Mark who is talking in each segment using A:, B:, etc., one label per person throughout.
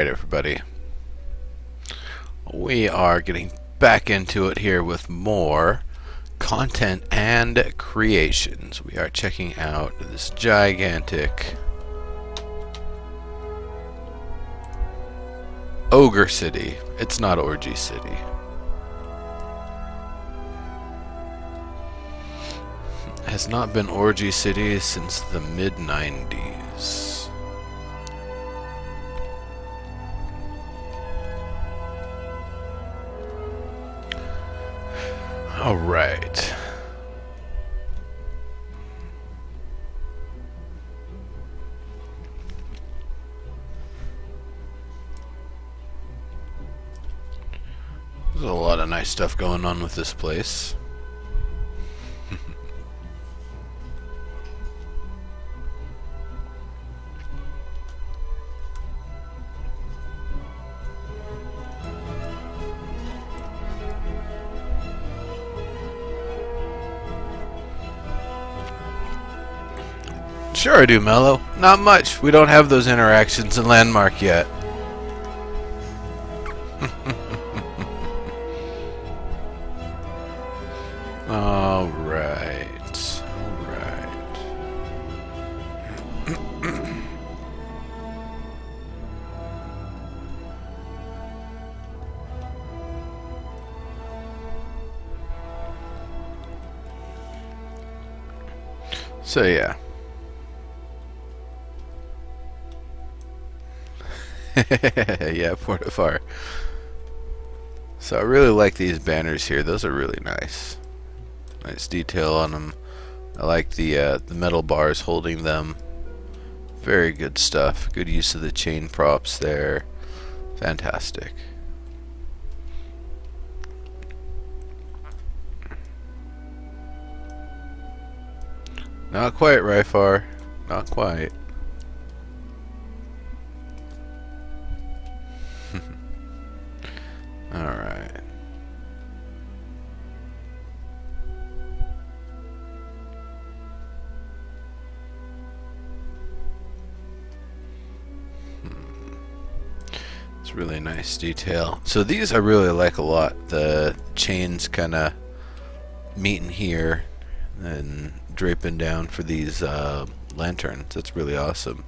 A: Alright, everybody, we are getting back into it here with more content and creations. We are checking out this gigantic Ogre City. It's not Orgy City. Has not been Orgy City since the mid-90s. All right. There's a lot of nice stuff going on with this place. Sure I do, Mello. Not much. We don't have those interactions in Landmark yet. Alright. Alright. So yeah. Yeah, Portifar. So I really like these banners here. Those are really nice. Nice detail on them. I like the metal bars holding them. Very good stuff. Good use of the chain props there. Fantastic. Not quite, Ryfar. Not quite. Alright. It's really nice detail. So these I really like a lot. The chains kind of meeting here and draping down for these lanterns. That's really awesome.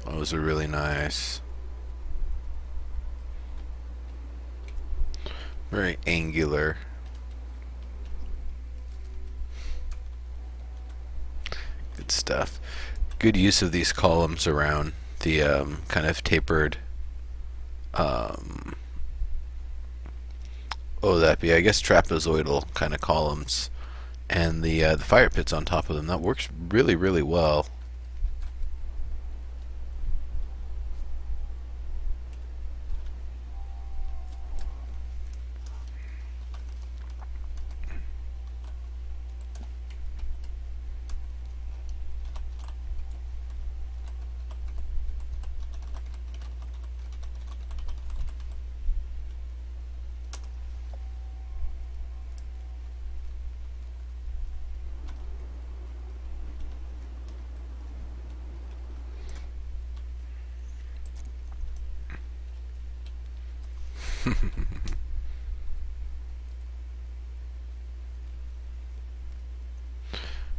A: Those are really nice. Very angular. Good stuff. Good use of these columns around the kind of tapered that'd be, I guess, trapezoidal kind of columns, and the fire pits on top of them. That works really, really well.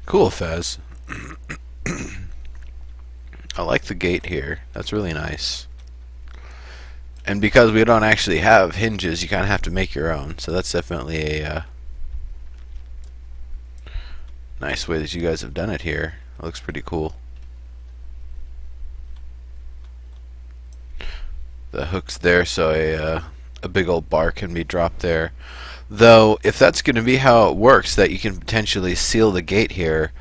A: Cool, Fez. I like the gate here. That's really nice. And because we don't actually have hinges, you kind of have to make your own. So that's definitely a nice way that you guys have done it here. It looks pretty cool. The hook's there, so a big old bar can be dropped there. Though, if that's going to be how it works, that you can potentially seal the gate here,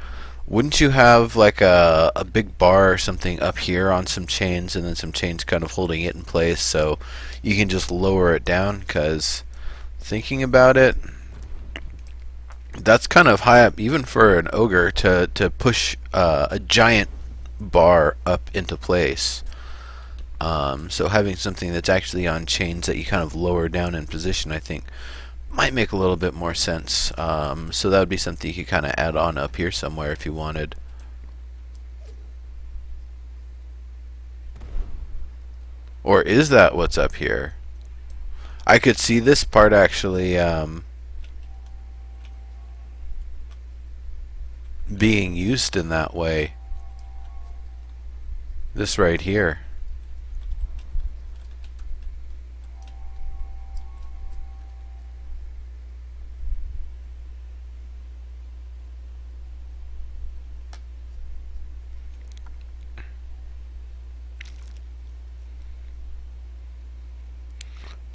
A: wouldn't you have like a big bar or something up here on some chains, and then some chains kind of holding it in place, so you can just lower it down? Because thinking about it, that's kind of high up, even for an ogre to push a giant bar up into place. So having something that's actually on chains that you kind of lower down in position, I think, might make a little bit more sense. So that would be something you could kind of add on up here somewhere if you wanted. Or is that what's up here? I could see this part actually being used in that way. This right here.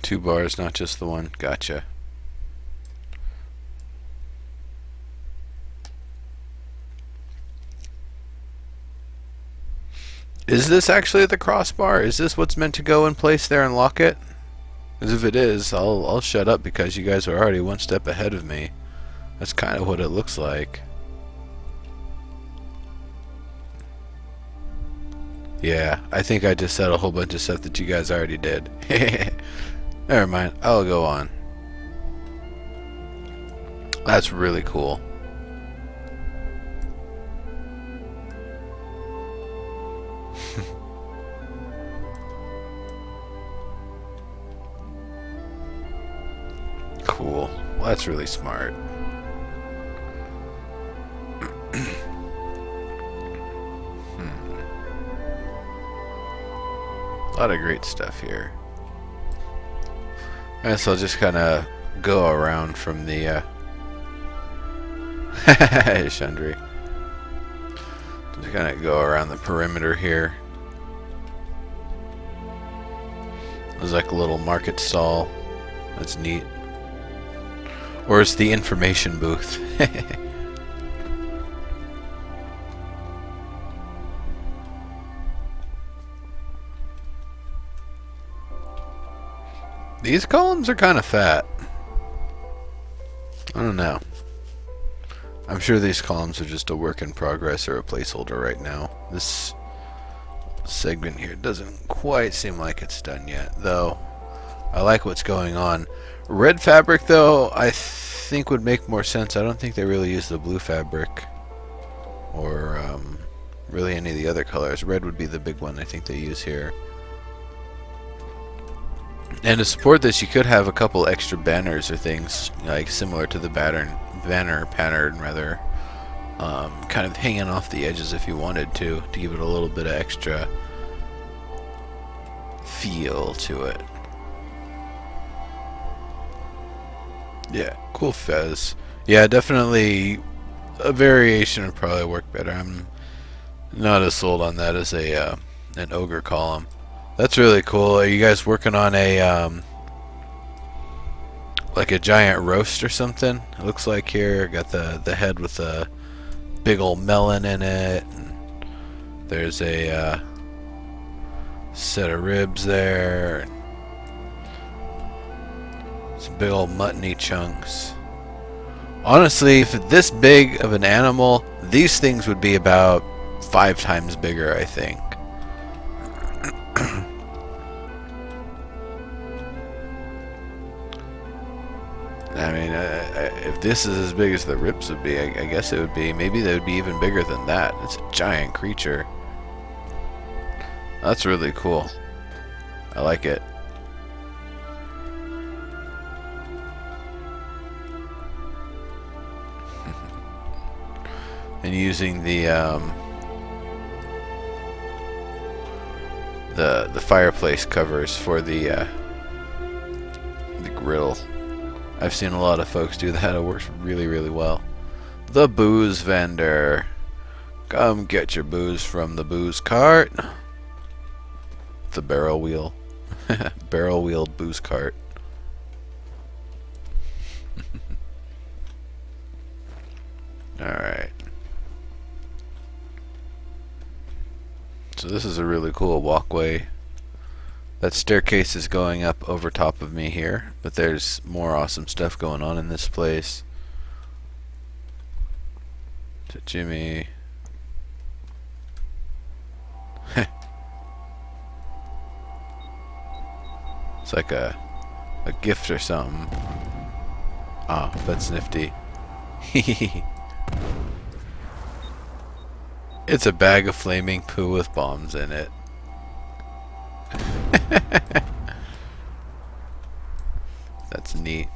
A: Two bars, not just the one. Gotcha. Is this actually the crossbar? Is this what's meant to go in place there and lock it? Because if it is, I'll shut up because you guys are already one step ahead of me. That's kind of what it looks like. Yeah, I think I just said a whole bunch of stuff that you guys already did. Never mind, I'll go on. That's really cool. Cool. Well, that's really smart. A lot of great stuff here. I guess I'll just kind of go around from the Chandri. Just kind of go around the perimeter here. There's like a little market stall. That's neat. Or it's the information booth. These columns are kind of fat. I don't know. I'm sure these columns are just a work in progress or a placeholder right now. This segment here doesn't quite seem like it's done yet, though. I like what's going on. Red fabric, though, I think would make more sense. I don't think they really use the blue fabric or really any of the other colors. Red would be the big one I think they use here. And to support this, you could have a couple extra banners or things like similar to the banner pattern, rather, kind of hanging off the edges if you wanted to give it a little bit of extra feel to it. Yeah, cool fez. Yeah, definitely a variation would probably work better. I'm not as sold on that as a an ogre column. That's really cool. Are you guys working on a like a giant roast or something? It looks like here. Got the head with a big old melon in it. And there's a set of ribs there. Some big old muttony chunks. Honestly, if it's this big of an animal, these things would be about 5 times bigger, I think. I mean, if this is as big as the ribs would be, I guess it would be. Maybe they would be even bigger than that. It's a giant creature. That's really cool. I like it. And using the fireplace covers for the grill. I've seen a lot of folks do that. It works really, really well. The booze vendor. Come get your booze from the booze cart. The barrel wheel. Barrel wheeled booze cart. Alright. So this is a really cool walkway. That staircase is going up over top of me here, but there's more awesome stuff going on in this place. To Jimmy. It's like a gift or something. Ah, that's nifty. It's a bag of flaming poo with bombs in it. That's neat.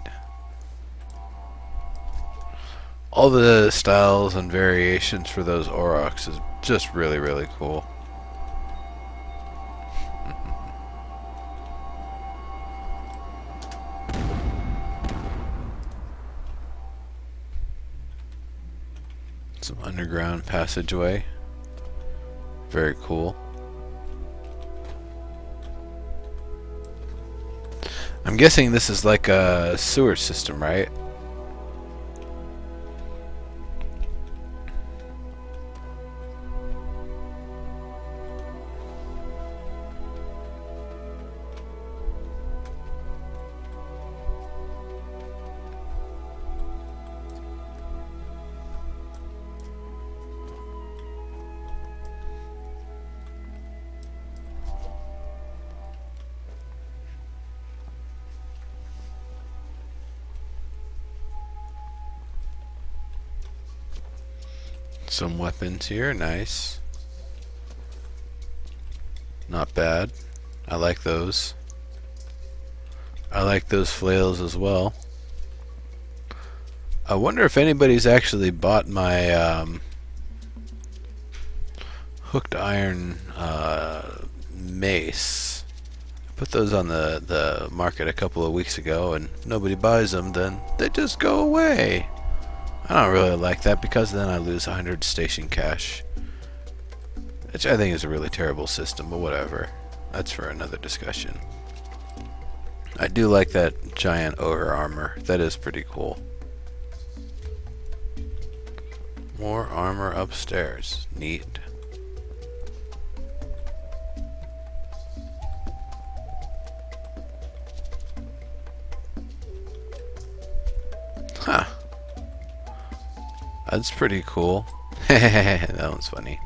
A: All the styles and variations for those aurochs is just really, really cool. Some underground passageway. Very cool. I'm guessing this is like a sewer system, right? Some weapons here, nice. Not bad. I like those. I like those flails as well. I wonder if anybody's actually bought my hooked iron mace. I put those on the market a couple of weeks ago, and if nobody buys them, then they just go away. I don't really like that because then I lose 100 station cash, which I think is a really terrible system, but whatever. That's for another discussion. I do like that giant ogre armor. That is pretty cool. More armor upstairs. Neat. Huh. That's pretty cool. That one's funny.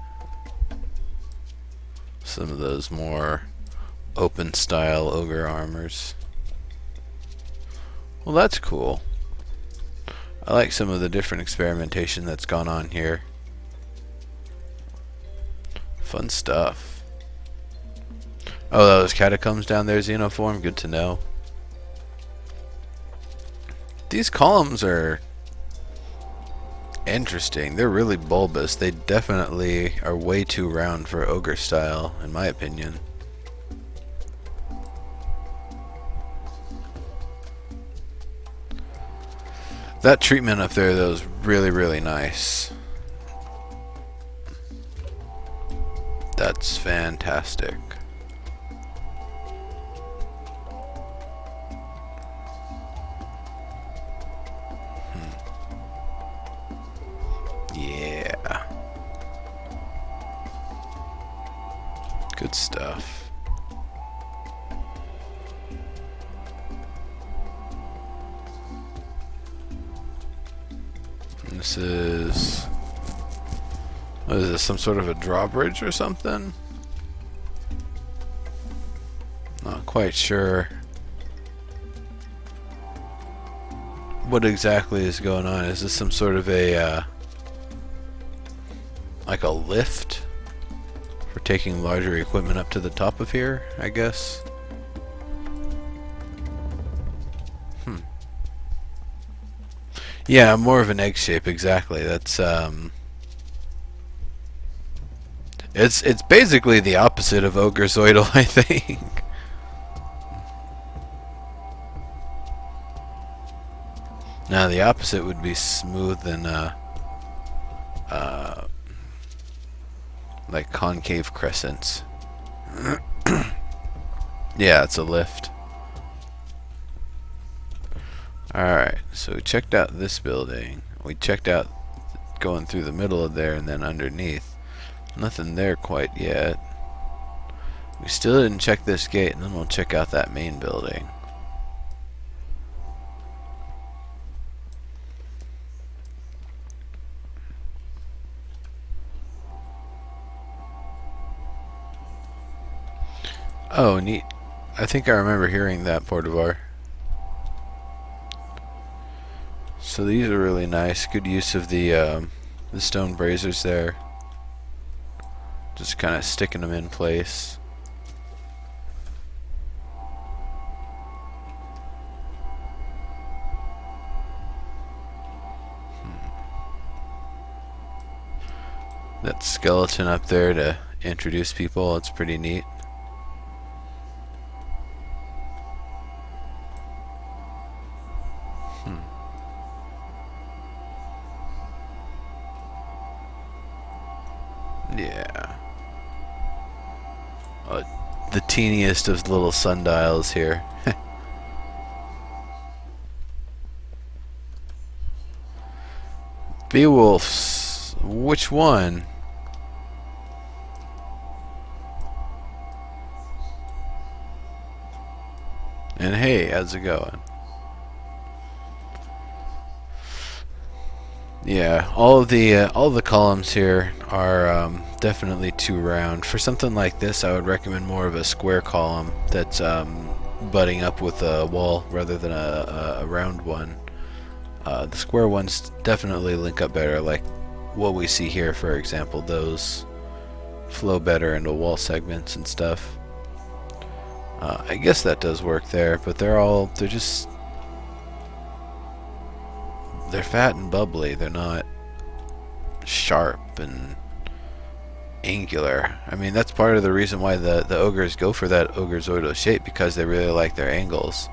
A: Some of those more open style ogre armors. Well, that's cool. I like some of the different experimentation that's gone on here. Fun stuff. Oh, those catacombs down there, Xenoform? Good to know. These columns are interesting. They're really bulbous. They definitely are way too round for ogre style, in my opinion. That treatment up there, though, is really, really nice. That's fantastic. Yeah. Good stuff. And this is... what is this, some sort of a drawbridge or something? Not quite sure what exactly is going on. Is this some sort of a like a lift for taking larger equipment up to the top of here, I guess? Yeah, more of an egg shape, exactly. That's it's basically the opposite of Ogrezoidal, I think. Now the opposite would be smooth and like concave crescents. Yeah, it's a lift. Alright, so we checked out this building. We checked out going through the middle of there and then underneath. Nothing there quite yet. We still didn't check this gate, and then we'll check out that main building. Oh, neat. I think I remember hearing that, Portivar. So these are really nice. Good use of the stone braziers there. Just kind of sticking them in place. That skeleton up there to introduce people, it's pretty neat. Yeah. The teeniest of little sundials here. Beowulfs. Which one? And hey, how's it going? Yeah, all of the columns here are definitely too round. For something like this, I would recommend more of a square column that's butting up with a wall rather than a round one. The square ones definitely link up better, like what we see here, for example. Those flow better into wall segments and stuff. I guess that does work there, but they're fat and bubbly. They're not sharp and angular. I mean, that's part of the reason why the ogres go for that ogrezoidal shape, because they really like their angles.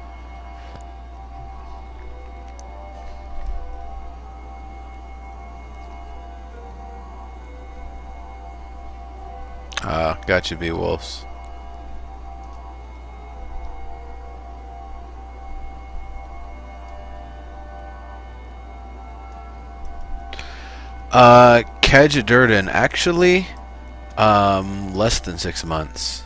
A: Gotcha, Beowulfs. Kajadurdan, actually, less than 6 months.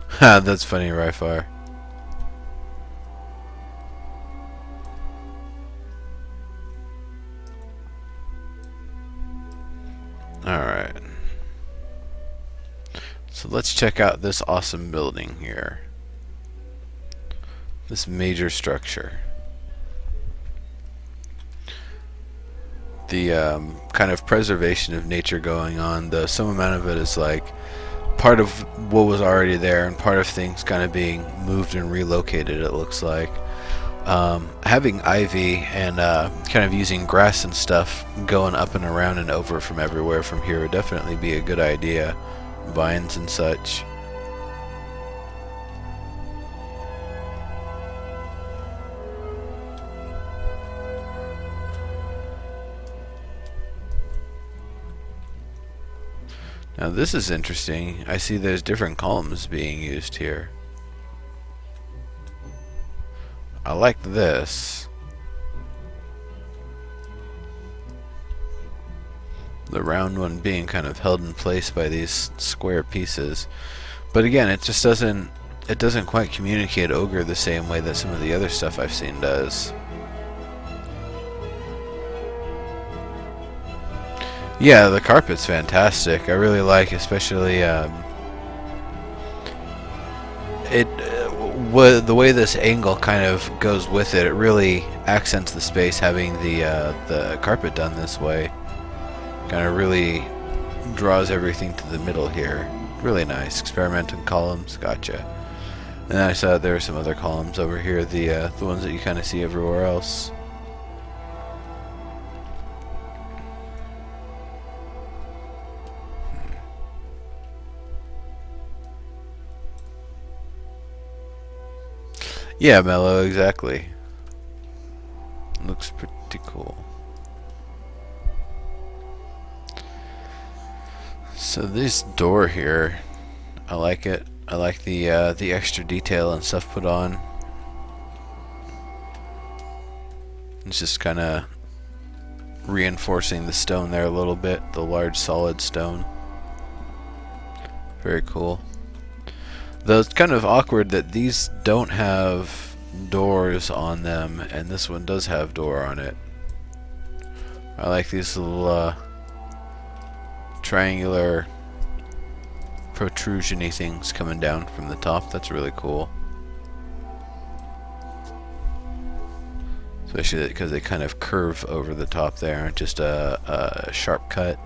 A: Ha, that's funny, Ryfar. Alright. So let's check out this awesome building here. This major structure. The kind of preservation of nature going on, though some amount of it is like part of what was already there and part of things kind of being moved and relocated, it looks like. Having ivy and kind of using grass and stuff going up and around and over from everywhere from here would definitely be a good idea. Vines and such. Now this is interesting. I see there's different columns being used here. I like this. The round one being kind of held in place by these square pieces. But again, it just doesn't quite communicate ogre the same way that some of the other stuff I've seen does. Yeah, the carpet's fantastic. I really like, especially the way this angle kind of goes with it. It really accents the space having the carpet done this way. Kind of really draws everything to the middle here. Really nice. Experimental columns, gotcha. And I saw there are some other columns over here, the ones that you kind of see everywhere else. Yeah, Mellow, exactly. Looks pretty cool. So this door here, I like it. I like the extra detail and stuff put on. It's just kind of reinforcing the stone there a little bit, the large solid stone. Very cool. Though it's kind of awkward that these don't have doors on them, and this one does have door on it. I like these little triangular protrusion-y things coming down from the top. That's really cool. Especially because they kind of curve over the top there, just a sharp cut.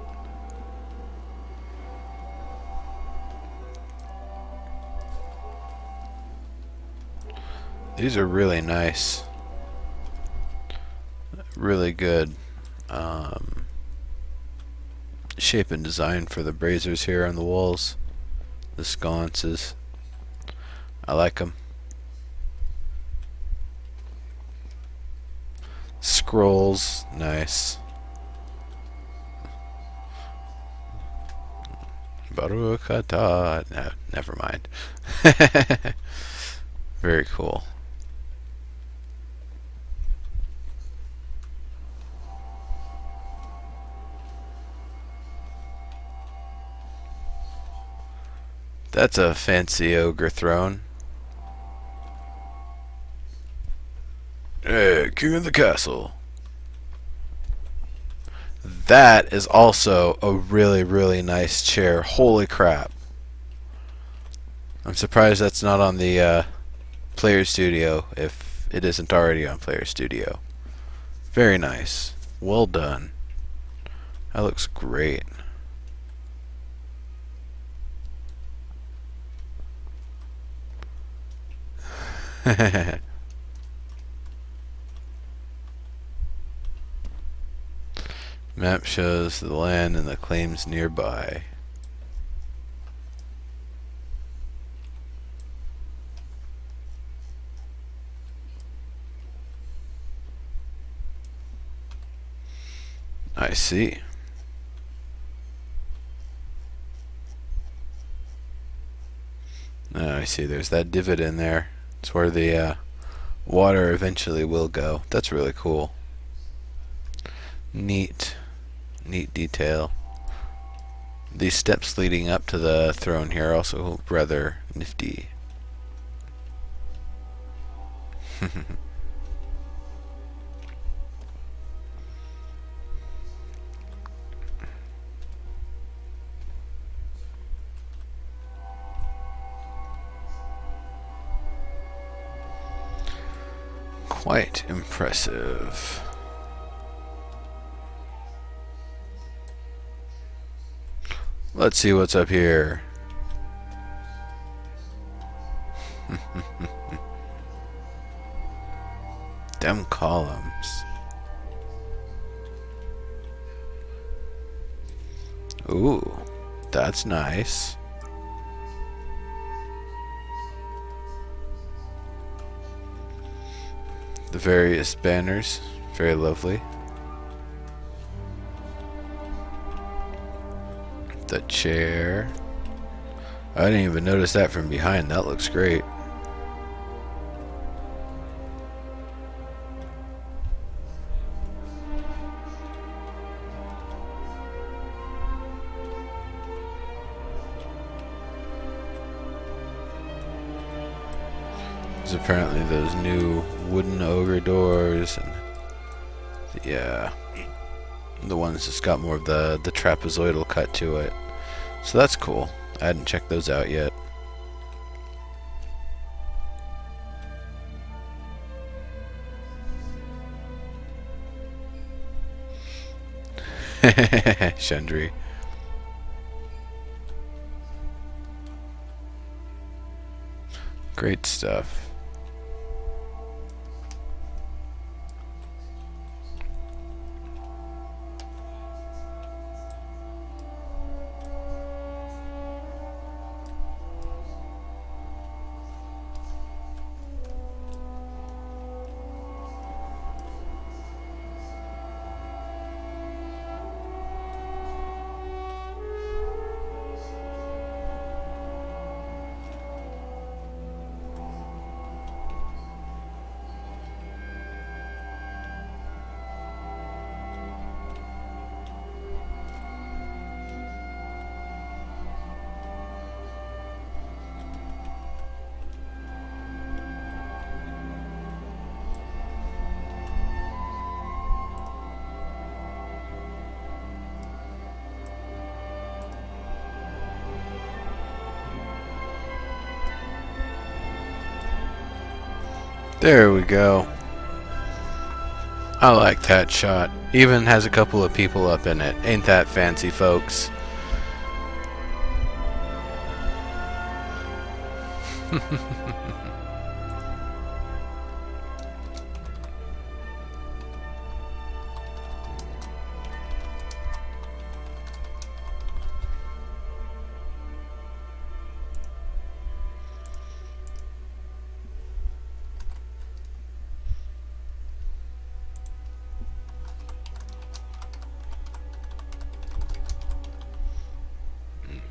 A: These are really nice. Really good shape and design for the braziers here on the walls. The sconces. I like them. Scrolls, nice. Baruch atah. No, never mind. Very cool. That's a fancy ogre throne. Hey, king of the castle. That is also a really, really nice chair. Holy crap. I'm surprised that's not on the Player Studio, if it isn't already on Player Studio. Very nice. Well done. That looks great. Map shows the land and the claims nearby. I see. Oh, I see. There's that divot in there. It's where the water eventually will go. That's really cool. Neat. Neat detail. These steps leading up to the throne here are also rather nifty. Quite impressive. Let's see what's up here. Them columns. Ooh, that's nice. The various banners, very lovely. The chair. I didn't even notice that from behind. That looks great. There's apparently those new wooden ogre doors, and the ones that's got more of the trapezoidal cut to it. So that's cool. I hadn't checked those out yet. Shendry. Great stuff. There we go. I like that shot. Even has a couple of people up in it. Ain't that fancy, folks?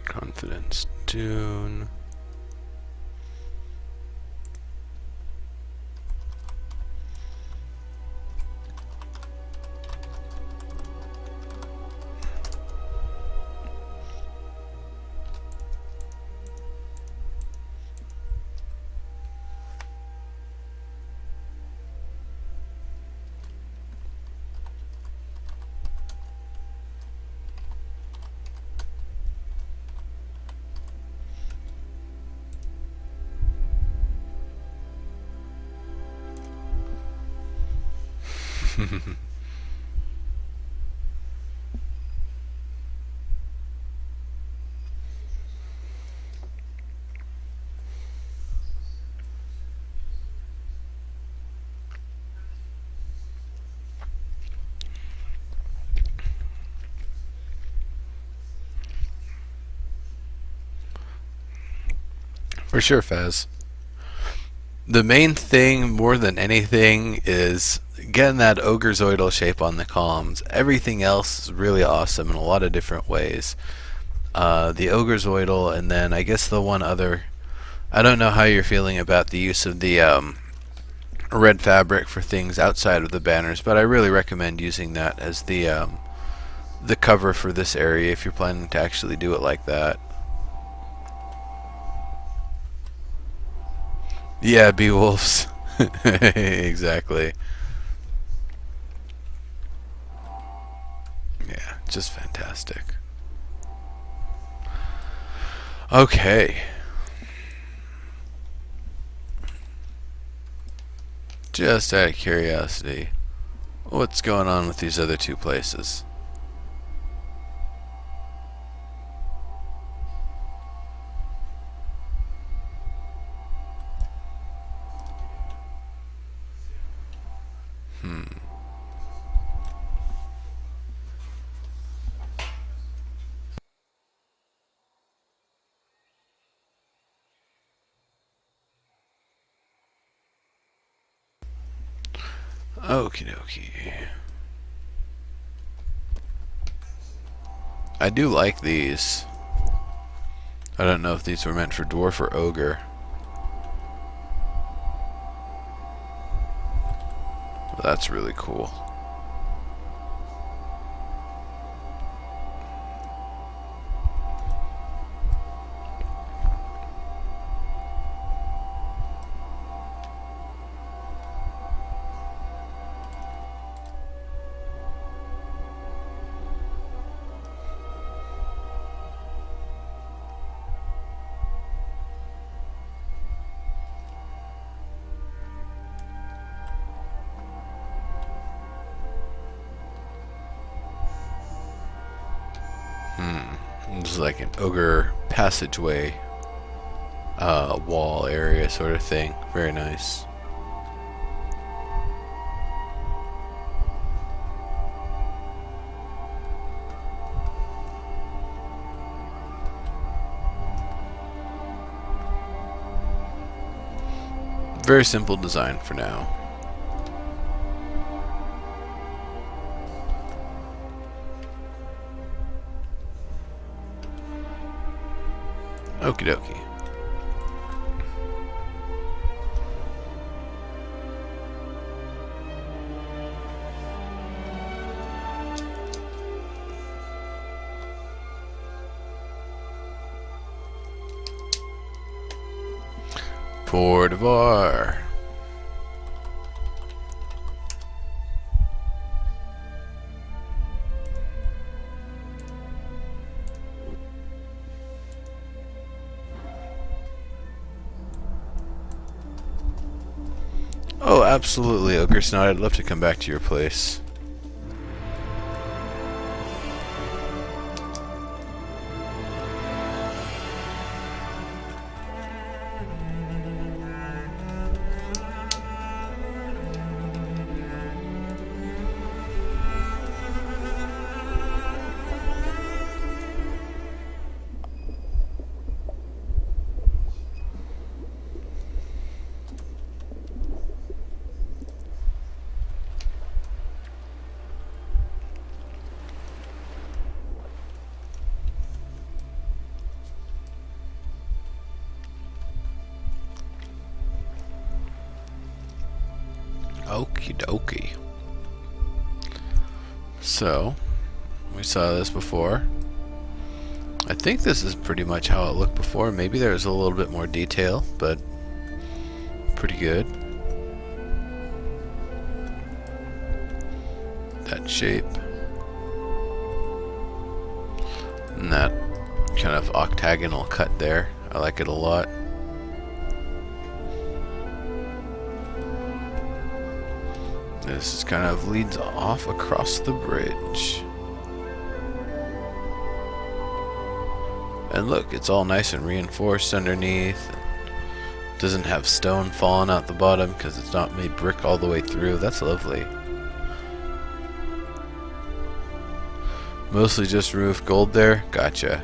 A: Confidence tune. For sure, Faz. The main thing, more than anything, is getting that ogrezoidal shape on the columns. Everything else is really awesome in a lot of different ways. The ogrezoidal, and then I guess the one other. I don't know how you're feeling about the use of the red fabric for things outside of the banners, but I really recommend using that as the cover for this area if you're planning to actually do it like that. Yeah, Beowulfs. Exactly. Yeah, just fantastic. Okay. Just out of curiosity, what's going on with these other two places? Okie dokie. I do like these. I don't know if these were meant for dwarf or ogre. But that's really cool. This is like an ogre passageway wall area sort of thing. Very nice. Very simple design for now. Okie dokie. Port of R. Oh, absolutely, Ogre Snout. I'd love to come back to your place. Okie dokie. So, we saw this before. I think this is pretty much how it looked before. Maybe there's a little bit more detail, but pretty good. That shape. And that kind of octagonal cut there. I like it a lot. This is kind of leads off across the bridge. And look, it's all nice and reinforced underneath. Doesn't have stone falling out the bottom because it's not made brick all the way through. That's lovely. Mostly just roof gold there? Gotcha.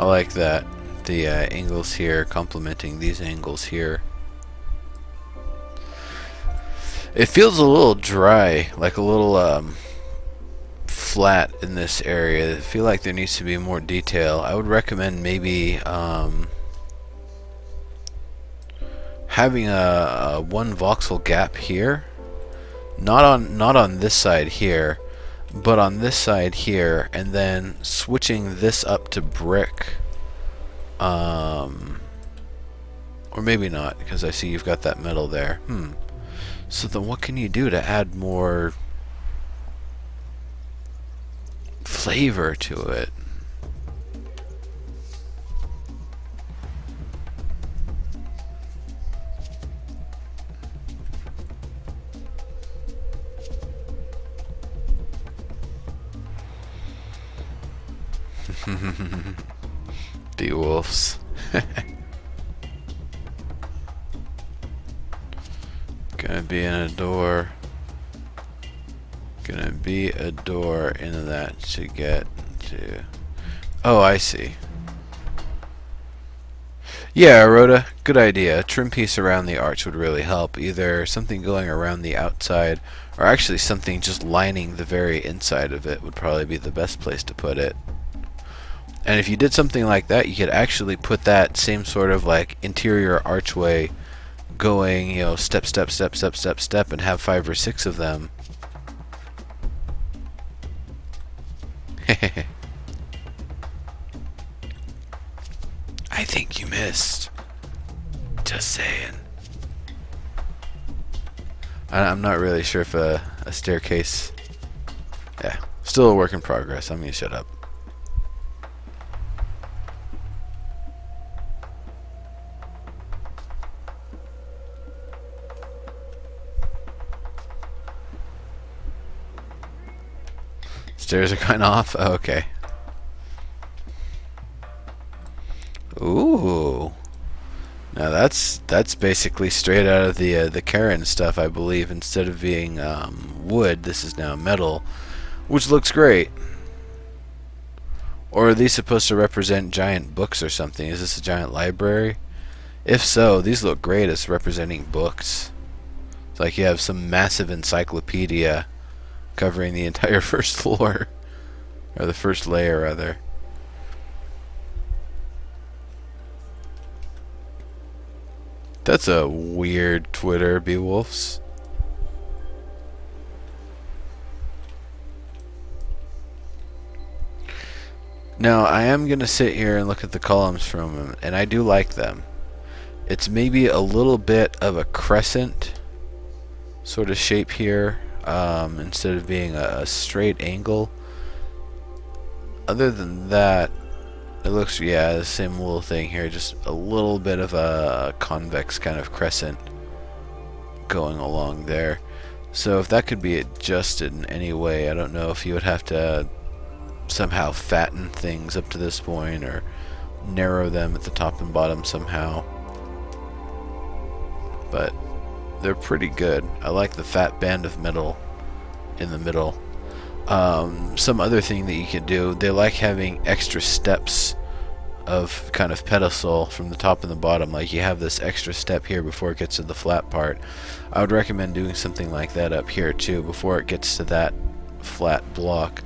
A: I like that. The angles here complementing these angles here. It feels a little dry, like a little flat in this area. I feel like there needs to be more detail. I would recommend maybe having a one voxel gap here, not on this side here, but on this side here, and then switching this up to brick. Or maybe not, because I see you've got that metal there. So then what can you do to add more flavor to it? Beowulfs. Gonna be in a door. Gonna be a door into that to get to... Oh, I see. Yeah, Rhoda, good idea. A trim piece around the arch would really help. Either something going around the outside, or actually something just lining the very inside of it would probably be the best place to put it. And if you did something like that, you could actually put that same sort of like interior archway going, you know, step, step, step, step, step, step, and have 5 or 6 of them. I think you missed. Just saying. I'm not really sure if a staircase... Yeah, still a work in progress. I'm gonna shut up. Stairs are kind of off? Oh, okay. Ooh. Now that's basically straight out of the Karen stuff, I believe. Instead of being wood, this is now metal, which looks great. Or are these supposed to represent giant books or something? Is this a giant library? If so, these look great as representing books. It's like you have some massive encyclopedia covering the entire first floor, or the first layer rather. That's a weird Twitter, Beowulfs. Now I am gonna sit here and look at the columns from them, and I do like them. It's maybe a little bit of a crescent sort of shape here. Instead of being a straight angle. other than that, it looks, yeah, the same little thing here, just a little bit of a convex kind of crescent going along there. So if that could be adjusted in any way, I don't know if you would have to somehow fatten things up to this point or narrow them at the top and bottom somehow. But they're pretty good. I like the fat band of metal in the middle. Some other thing that you can do, they like having extra steps of kind of pedestal from the top and the bottom. Like you have this extra step here before it gets to the flat part. I would recommend doing something like that up here too before it gets to that flat block,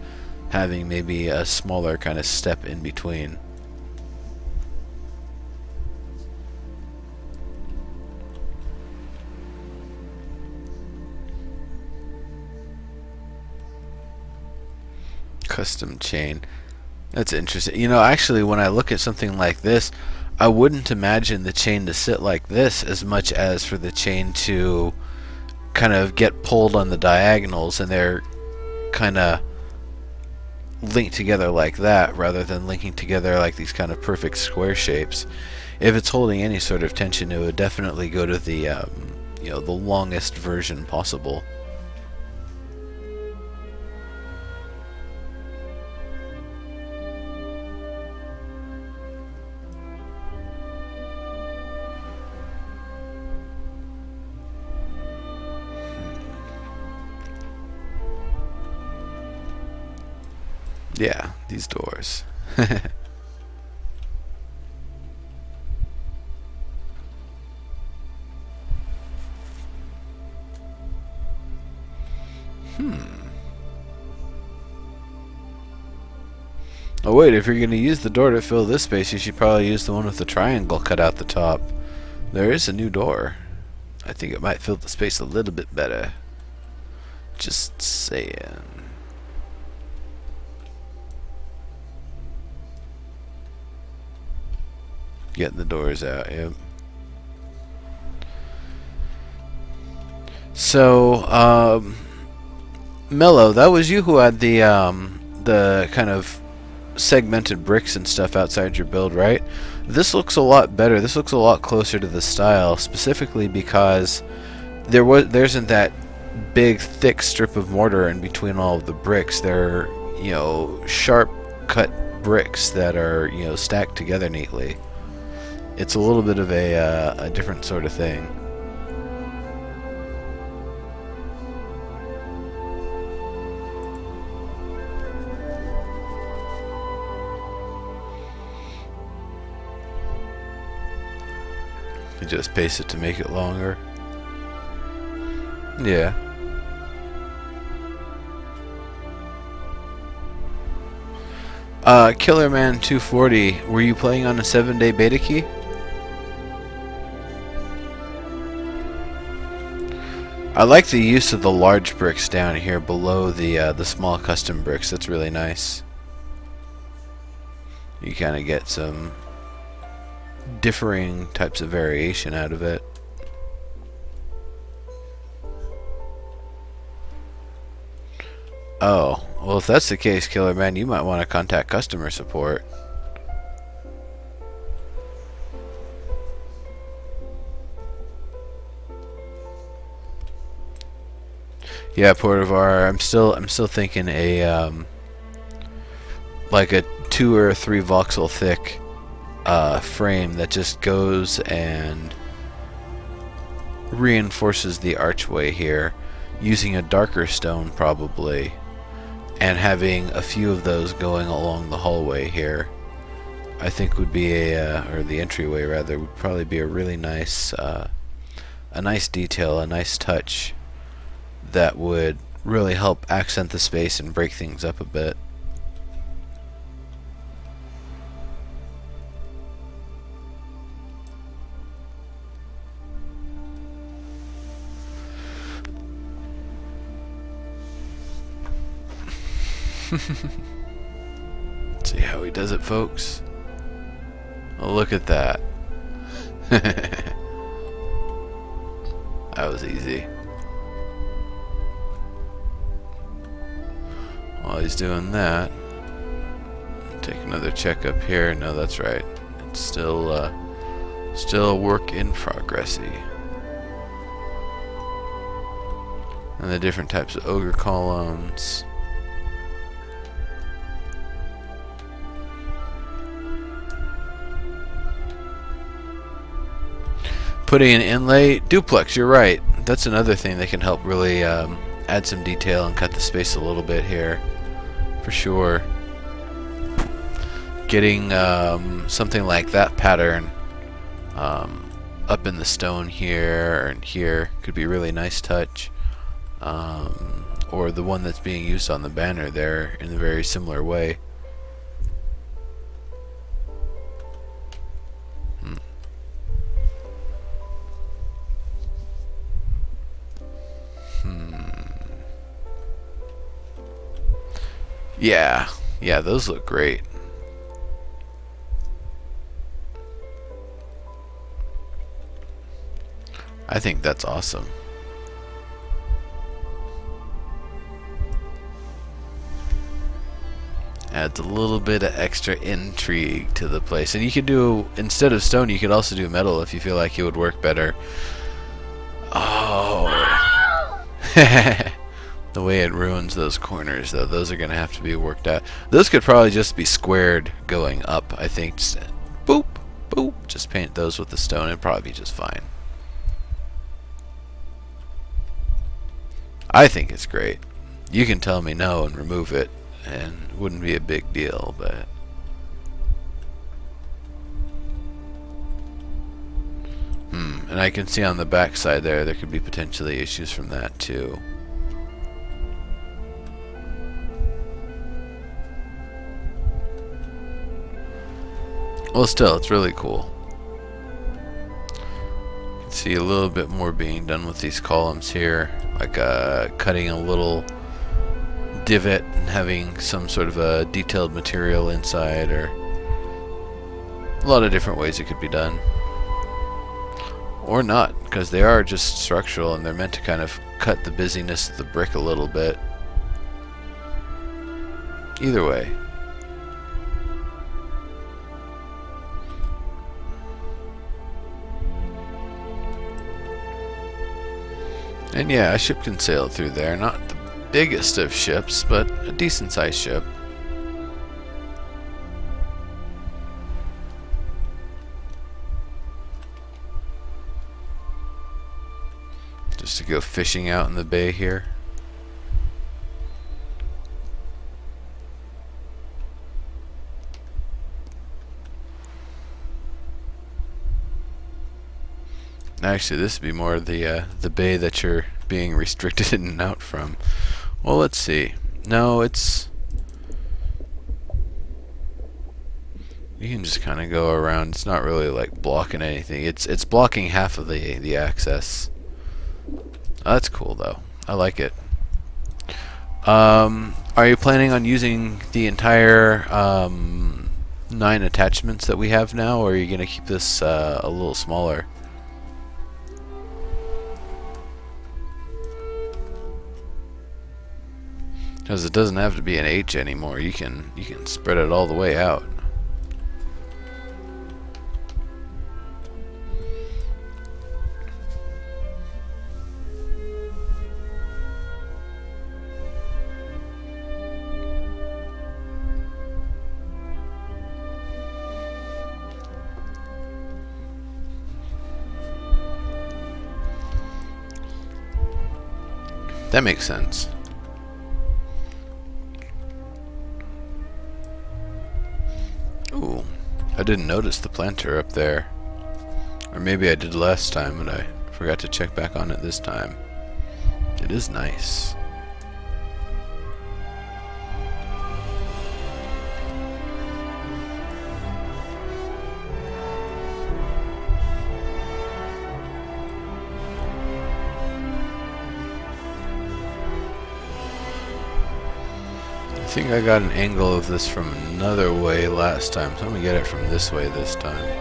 A: having maybe a smaller kind of step in between. Custom chain. That's interesting. You know, actually, when I look at something like this, I wouldn't imagine the chain to sit like this as much as for the chain to kind of get pulled on the diagonals and they're kind of linked together like that rather than linking together like these kind of perfect square shapes. If it's holding any sort of tension, it would definitely go to the you know, the longest version possible. Yeah, these doors. Oh wait, if you're going to use the door to fill this space, you should probably use the one with the triangle cut out the top. There is a new door. I think it might fill the space a little bit better. Just saying. Getting the doors out, yep. So, Mello, that was you who had the kind of segmented bricks and stuff outside your build, right? This looks a lot better. This looks a lot closer to the style, specifically because there isn't that big, thick strip of mortar in between all of the bricks. They're, you know, sharp cut bricks that are, you know, stacked together neatly. It's a little bit of a different sort of thing. You just paste it to make it longer. Yeah. Killerman 240, were you playing on a 7-day beta key? I like the use of the large bricks down here below the small custom bricks. That's really nice. You kind of get some differing types of variation out of it. Oh, well, if that's the case, Killer Man, you might want to contact customer support. Yeah, Portivar, I'm still thinking a like a 2 or 3 voxel thick frame that just goes and reinforces the archway here, using a darker stone probably, and having a few of those going along the hallway here. I think would be or the entryway rather, would probably be a really nice, a nice detail, a nice touch that would really help accent the space and break things up a bit. Let's see how he does it, folks. Oh, look at that. That was easy. While he's doing that, Take another check up here. No, that's right. It's still a work in progressy. And the different types of ogre columns. Putting an inlay duplex. You're right. That's another thing that can help really add some detail and cut the space a little bit here, for sure. Getting something like that pattern up in the stone here and here could be a really nice touch. Or the one that's being used on the banner there in a very similar way. Yeah, those look great. I think that's awesome. Adds a little bit of extra intrigue to the place. And you could do, instead of stone, you could also do metal if you feel like it would work better. Oh. The way it ruins those corners, though, those are going to have to be worked out. Those could probably just be squared going up, I think. Just boop, boop. Just paint those with the stone. It'd probably be just fine. I think it's great. You can tell me no and remove it, and it wouldn't be a big deal, but... And I can see on the back side there could be potentially issues from that, too. Well, still, it's really cool. You can see a little bit more being done with these columns here, like cutting a little divot and having some sort of a detailed material inside, or a lot of different ways it could be done. Or not, because they are just structural and they're meant to kind of cut the busyness of the brick a little bit. Either way. And yeah, a ship can sail through there. Not the biggest of ships, but a decent sized ship. Just to go fishing out in the bay here. Actually, this would be more the bay that you're being restricted in and out from. Well, let's see. No, it's... You can just kind of go around. It's not really like blocking anything. It's blocking half of the access. Oh, that's cool though. I like it. Are you planning on using the entire 9 attachments that we have now, or are you gonna keep this a little smaller? Because it doesn't have to be an H anymore. You can spread it all the way out. That makes sense. Ooh, I didn't notice the planter up there. Or maybe I did last time and I forgot to check back on it this time. It is nice. I think I got an angle of this from another way last time, so I'm gonna get it from this way this time.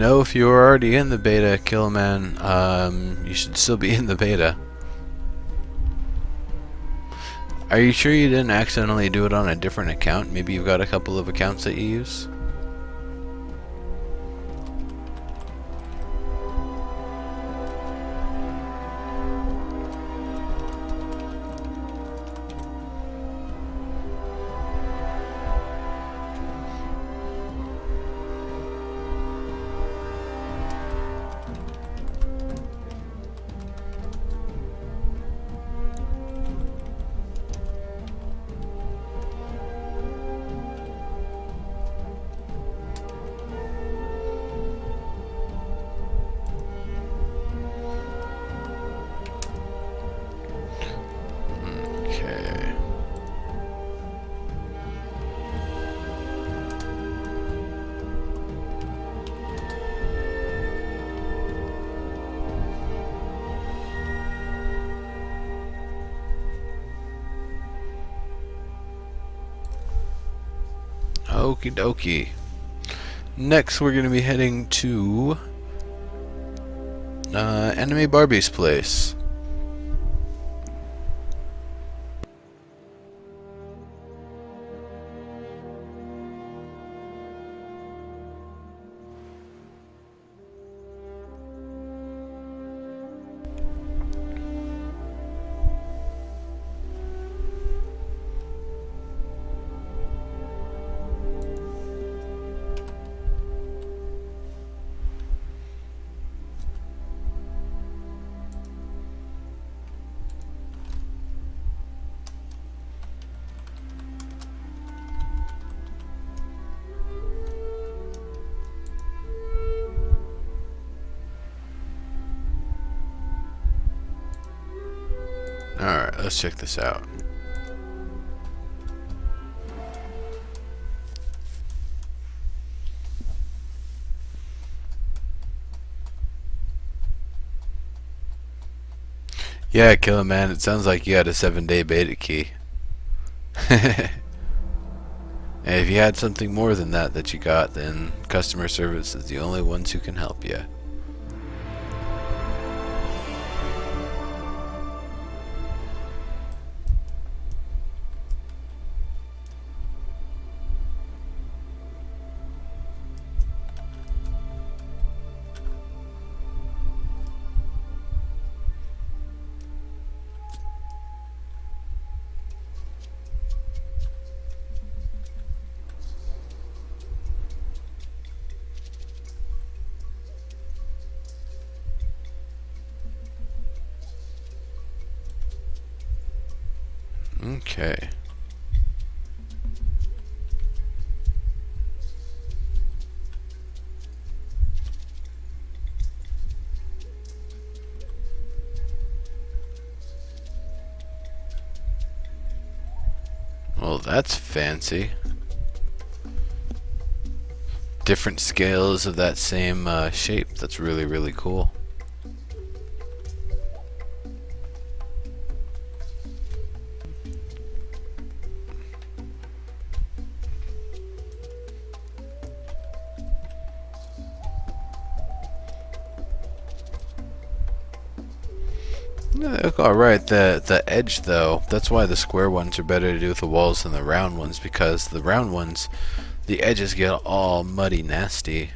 A: know if you were already in the beta, Killman, you should still be in the beta. Are you sure you didn't accidentally do it on a different account? Maybe you've got a couple of accounts that you use? Okay. Okie dokie. Next, we're going to be heading to Anime Barbie's place. Alright, let's check this out. Yeah, Killer Man, it sounds like you had a 7-day beta key. And if you had something more than that you got, then customer service is the only ones who can help you. Okay. Well, that's fancy. Different scales of that same shape. That's really, really cool. Yeah, they look alright. The edge, though, that's why the square ones are better to do with the walls than the round ones, because the round ones, the edges get all muddy nasty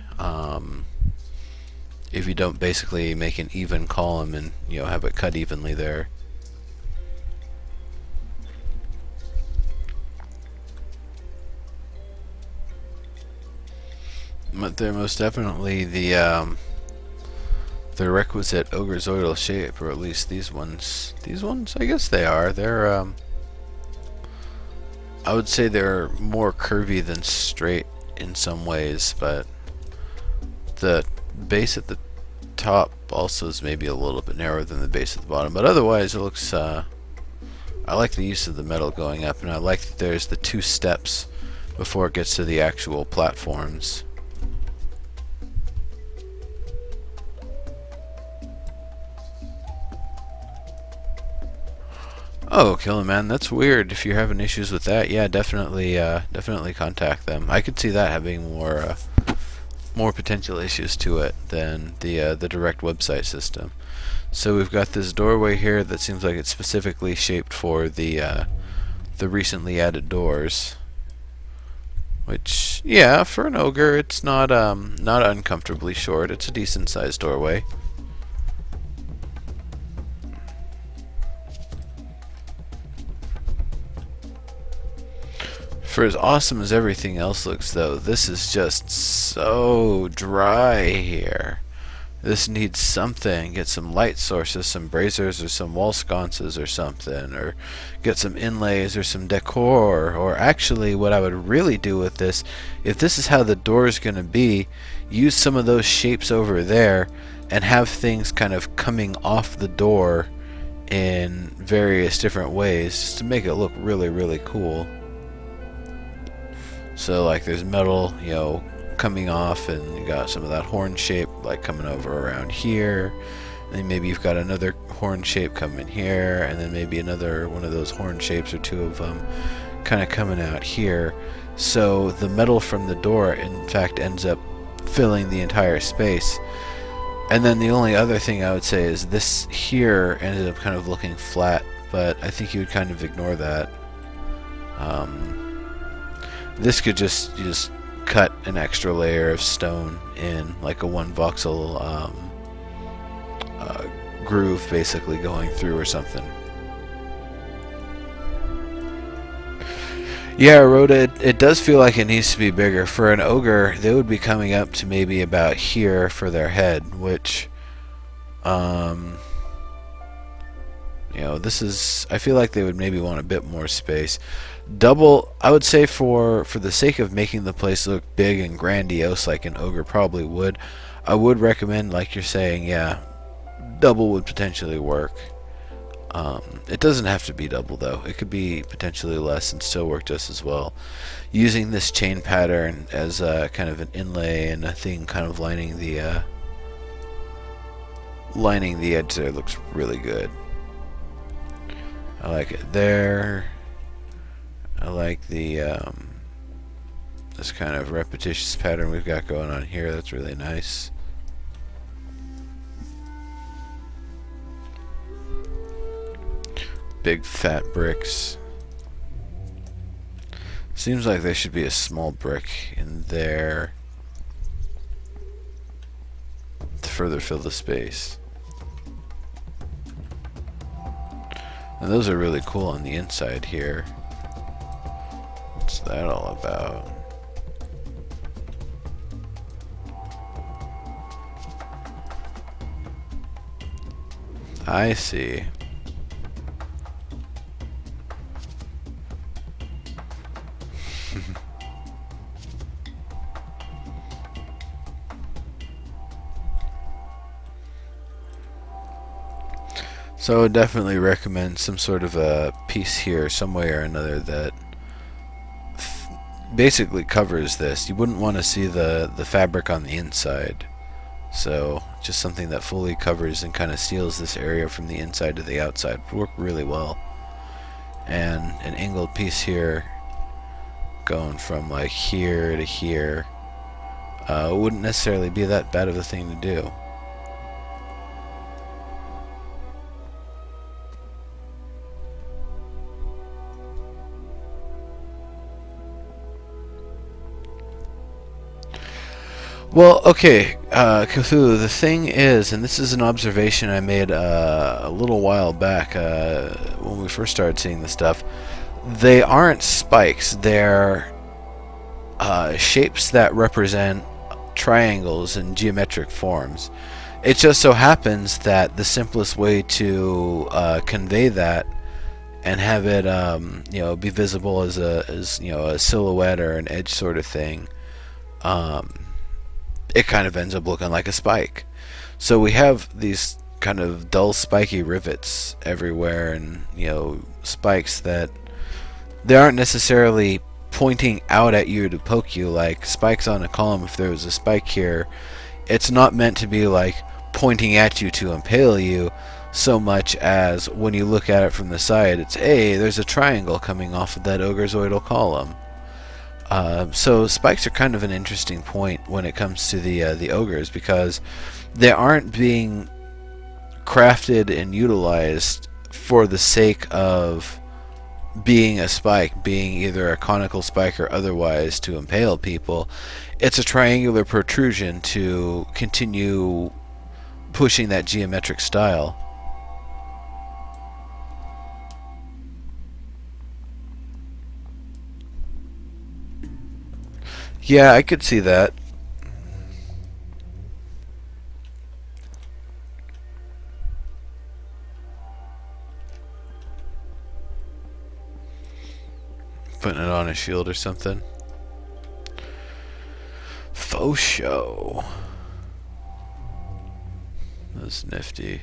A: if you don't basically make an even column and, you know, have it cut evenly there. But they're most definitely the requisite ogrezoidal shape, or at least these ones. These ones, I guess they are. They're I would say they're more curvy than straight in some ways, but the base at the top also is maybe a little bit narrower than the base at the bottom. But otherwise, it looks. I like the use of the metal going up, and I like that there's the 2 steps before it gets to the actual platforms. Oh, Killer Man, that's weird. If you're having issues with that, yeah, definitely contact them. I could see that having more potential issues to it than the direct website system. So we've got this doorway here that seems like it's specifically shaped for the recently added doors. Which, yeah, for an ogre, it's not uncomfortably short. It's a decent sized doorway. For as awesome as everything else looks, though, this is just so dry here. This needs something. Get some light sources, some braziers, or some wall sconces or something, or get some inlays or some decor. Or actually, what I would really do with this, if this is how the door is going to be, use some of those shapes over there and have things kind of coming off the door in various different ways just to make it look really, really cool. So like there's metal, you know, coming off, and you got some of that horn shape like coming over around here, and then maybe you've got another horn shape coming here, and then maybe another one of those horn shapes or two of them kind of coming out here. So the metal from the door in fact ends up filling the entire space. And then the only other thing I would say is this here ended up kind of looking flat, but I think you would kind of ignore that. This could just cut an extra layer of stone in, like a 1 voxel groove basically going through or something. Yeah, Rhoda, it does feel like it needs to be bigger. For an ogre, they would be coming up to maybe about here for their head, which, you know, this is, I feel like they would maybe want a bit more space. Double, I would say for the sake of making the place look big and grandiose like an ogre probably would, I would recommend, like you're saying, yeah, double would potentially work. It doesn't have to be double though. It could be potentially less and still work just as well. Using this chain pattern as kind of an inlay and a thing kind of lining the edge there looks really good. I like it there. I like the this kind of repetitious pattern we've got going on here. That's really nice. Big fat bricks. Seems like there should be a small brick in there to further fill the space. And those are really cool on the inside here. What's that all about? I see. So I would definitely recommend some sort of a piece here, some way or another, that basically covers this. You wouldn't want to see the fabric on the inside. So just something that fully covers and kind of seals this area from the inside to the outside would work really well. And an angled piece here going from like here to here wouldn't necessarily be that bad of a thing to do. Well, okay, Cthulhu, the thing is, and this is an observation I made a little while back when we first started seeing this stuff, they aren't spikes, they're shapes that represent triangles and geometric forms. It just so happens that the simplest way to convey that and have it you know, be visible as you know, a silhouette or an edge sort of thing, it kind of ends up looking like a spike. So we have these kind of dull spiky rivets everywhere, and you know, spikes that they aren't necessarily pointing out at you to poke you like spikes on a column. If there was a spike here, it's not meant to be like pointing at you to impale you so much as when you look at it from the side, it's, hey, there's a triangle coming off of that ogrezoidal column. So spikes are kind of an interesting point when it comes to the ogres, because they aren't being crafted and utilized for the sake of being a spike, being either a conical spike or otherwise to impale people. It's a triangular protrusion to continue pushing that geometric style. Yeah, I could see that. Putting it on a shield or something. Faux show. That's nifty.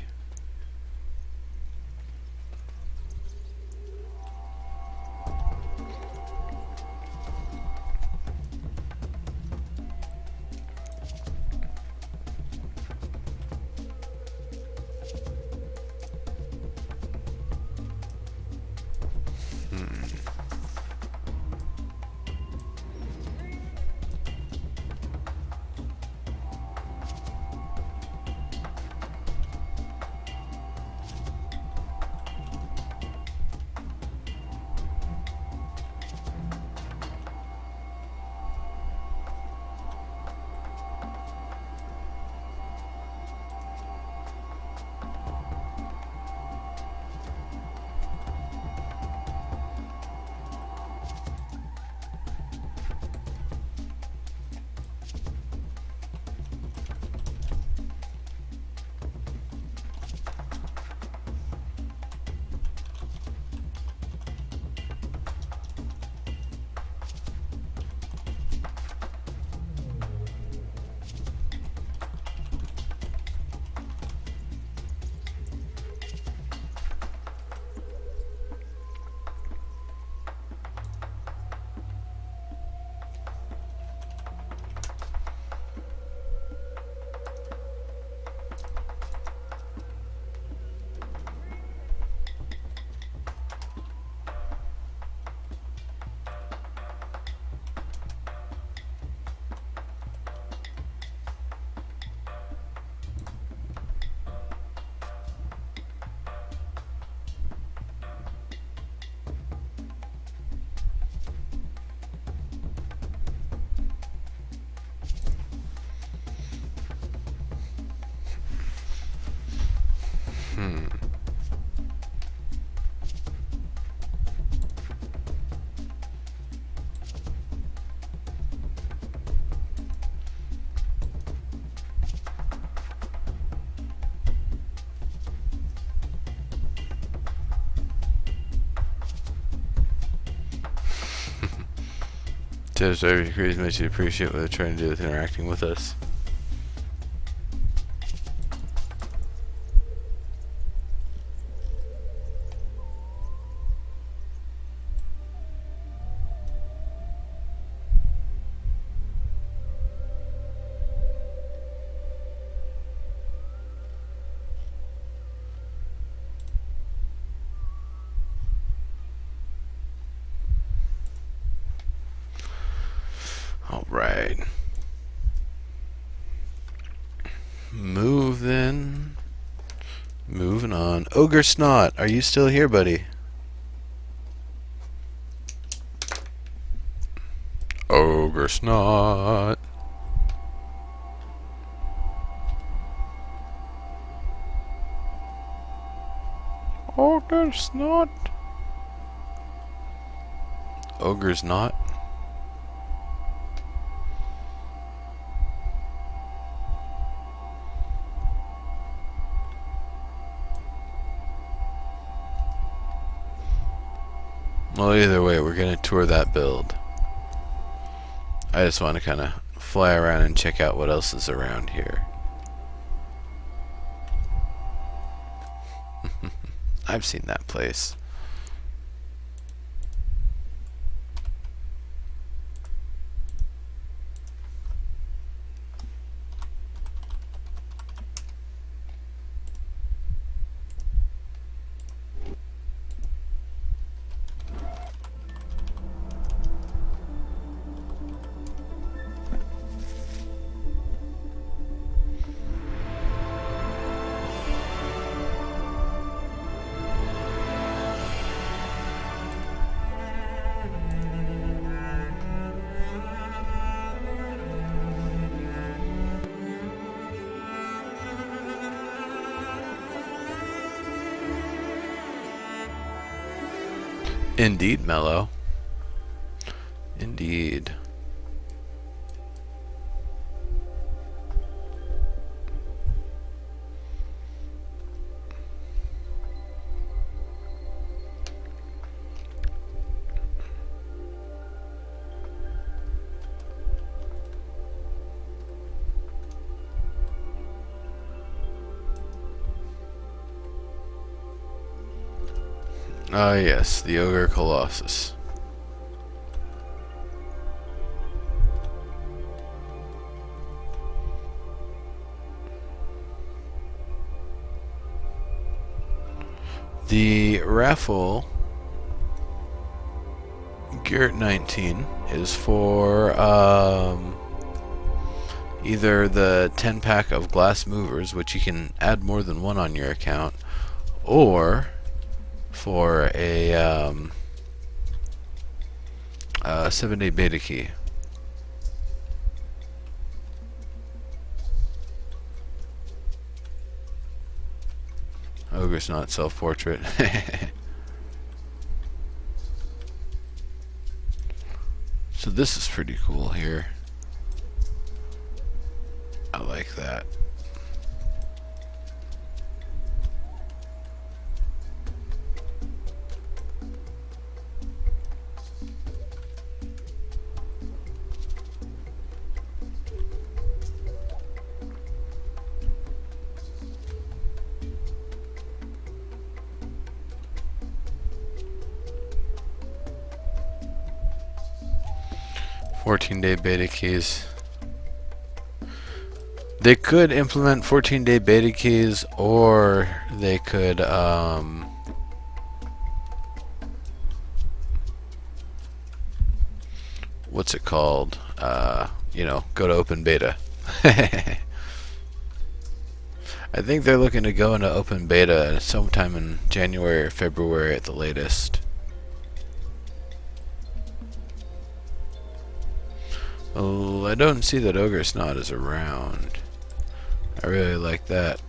A: Tips every crazy much you appreciate what they're trying to do with interacting with us. Alright. Move then. Moving on. Ogre Snot, are you still here, buddy? Ogre Snot. Ogre Snot. Ogre's not. Well, either way, we're going to tour that build. I just want to kind of fly around and check out what else is around here. I've seen that place. Indeed, Mello. Indeed. Ah, yes, the Ogre Colossus. The raffle Garrett 19 is for either the 10 pack of glass movers, which you can add more than one on your account, or for a 7-day beta key. Ogre's not self-portrait. So this is pretty cool here. I like that. "14-day beta keys." They could implement 14-day beta keys, or they could what's it called? Go to open beta. I think they're looking to go into open beta sometime in January or February at the latest. Well, I don't see that Ogre Snot is around. I really like that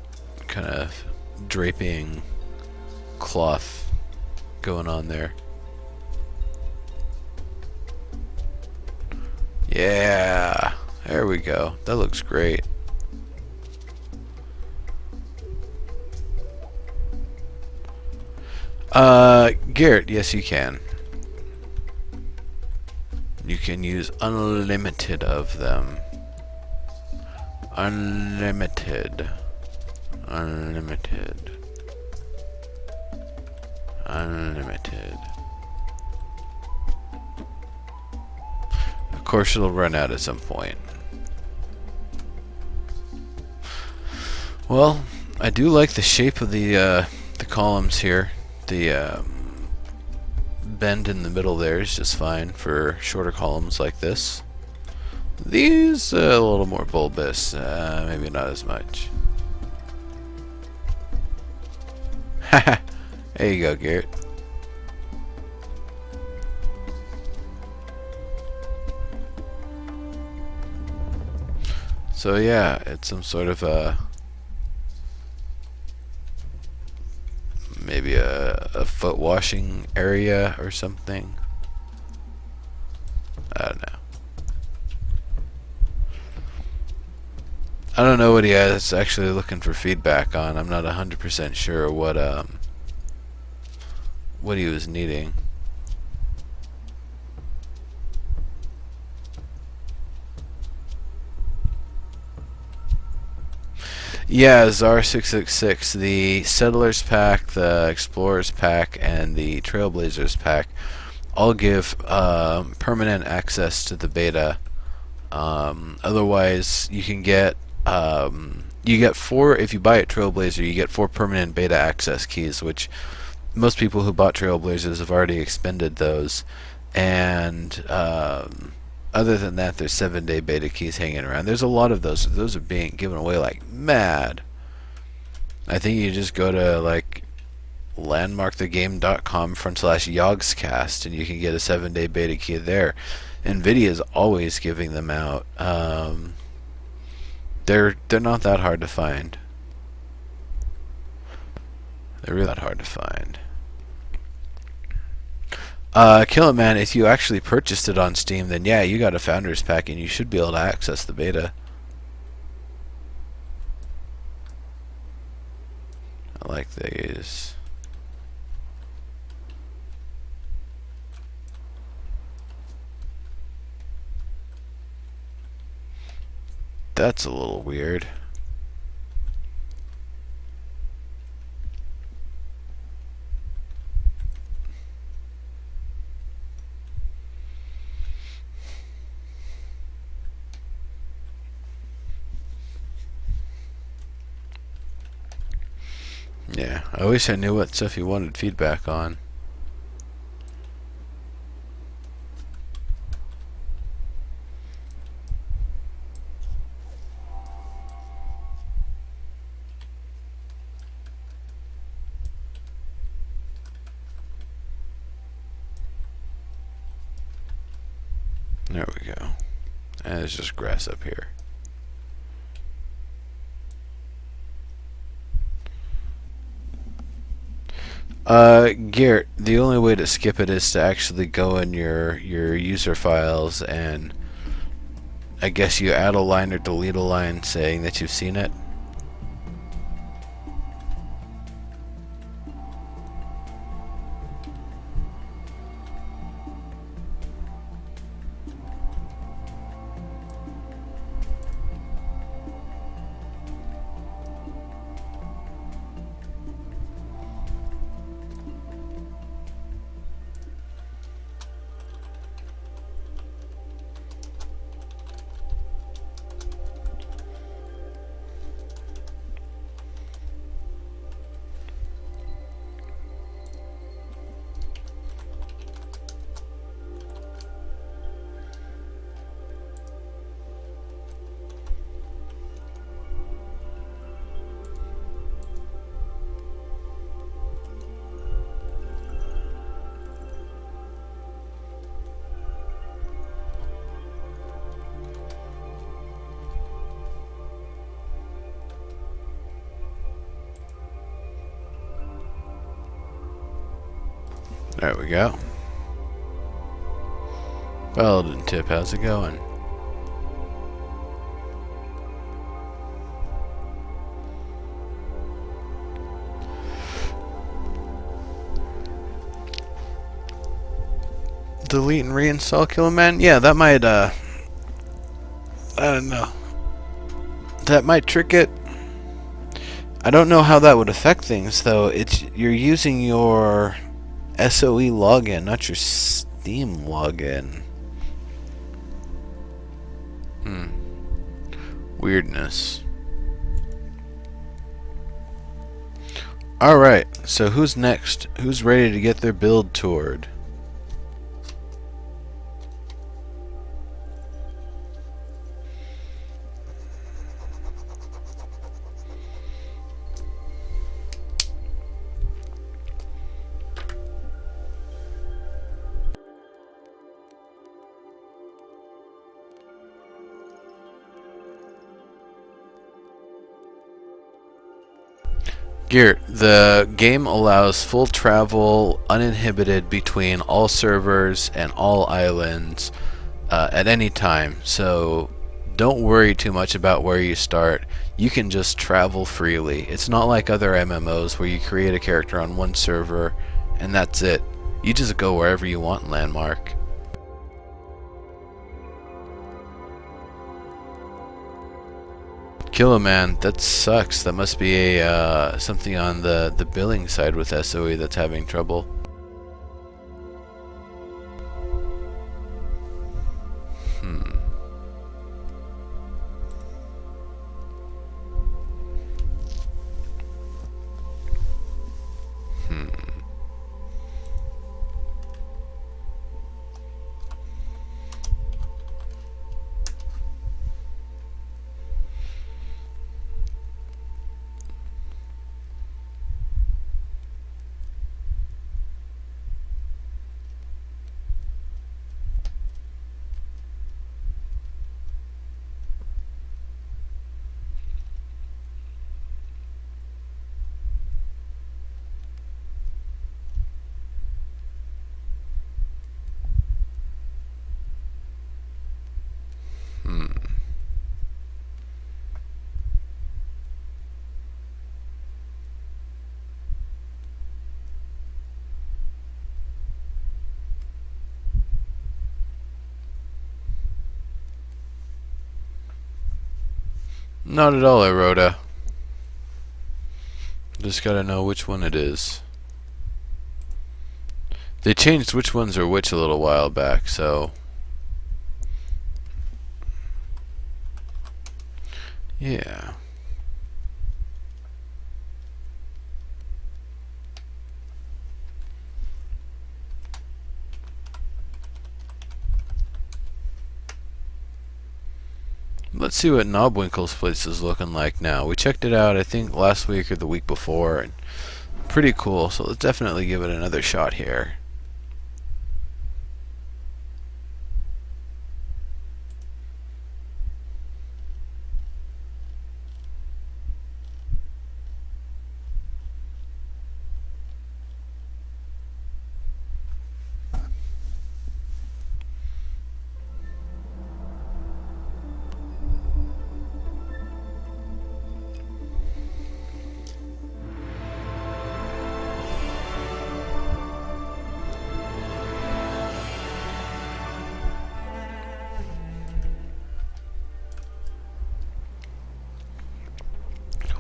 A: kind of draping cloth going on there. Yeah, there we go. That looks great. Garrett, yes you can. You can use unlimited of them. Unlimited. Unlimited. Unlimited. Of course it'll run out at some point. Well, I do like the shape of the columns here. The bend in the middle there is just fine for shorter columns like this. These a little more bulbous, maybe not as much. Haha, there you go, Garrett. So yeah, it's some sort of maybe a foot washing area or something. I don't know. I don't know what he is actually looking for feedback on. I'm not 100% sure what he was needing. Yeah, ZAR666, the Settlers Pack, the Explorers Pack, and the Trailblazers Pack all give permanent access to the beta. Otherwise, you can get you get 4, if you buy it Trailblazer, you get 4 permanent beta access keys, which most people who bought Trailblazers have already expended those. And other than that, there's 7-day beta keys hanging around. There's a lot of those. Those are being given away like mad. I think you just go to like landmarkthegame.com/yogscast and you can get a 7-day beta key there. Nvidia is always giving them out. They're not that hard to find. They're really not hard to find. Kill It Man, if you actually purchased it on Steam, then yeah, you got a Founders Pack and you should be able to access the beta. I like these. That's a little weird. Yeah, I wish I knew what stuff you wanted feedback on. There we go. And there's just grass up here. Garrett, the only way to skip it is to actually go in your user files, and I guess you add a line or delete a line saying that you've seen it. There we go. Paladin Tip, how's it going? Delete and reinstall Kill Man? Yeah, that might, I don't know. That might trick it. I don't know how that would affect things, though. You're using your SOE login, not your Steam login. Weirdness. Alright, so who's next? Who's ready to get their build toured? Gear, the game allows full travel uninhibited between all servers and all islands at any time, so don't worry too much about where you start. You can just travel freely. It's not like other MMOs where you create a character on one server and that's it. You just go wherever you want in Landmark. Killer Man, that sucks. That must be a something on the billing side with SOE that's having trouble. Hmm. Not at all, Rhoda. Just gotta know which one it is. They changed which ones are which a little while back, so... yeah. Let's see what Knobwinkle's place is looking like now. We checked it out, I think, last week or the week before, and pretty cool, so let's definitely give it another shot here.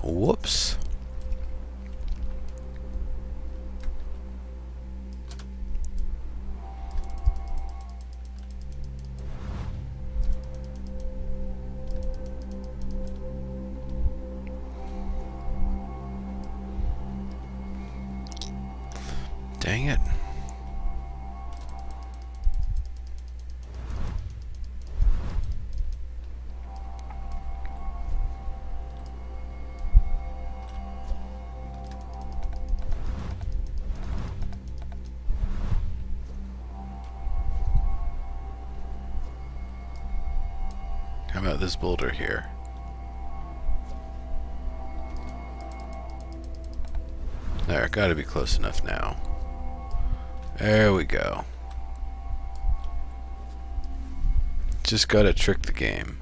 A: Whoops. Dang it. How about this boulder here? There, gotta be close enough now. There we go. Just gotta trick the game.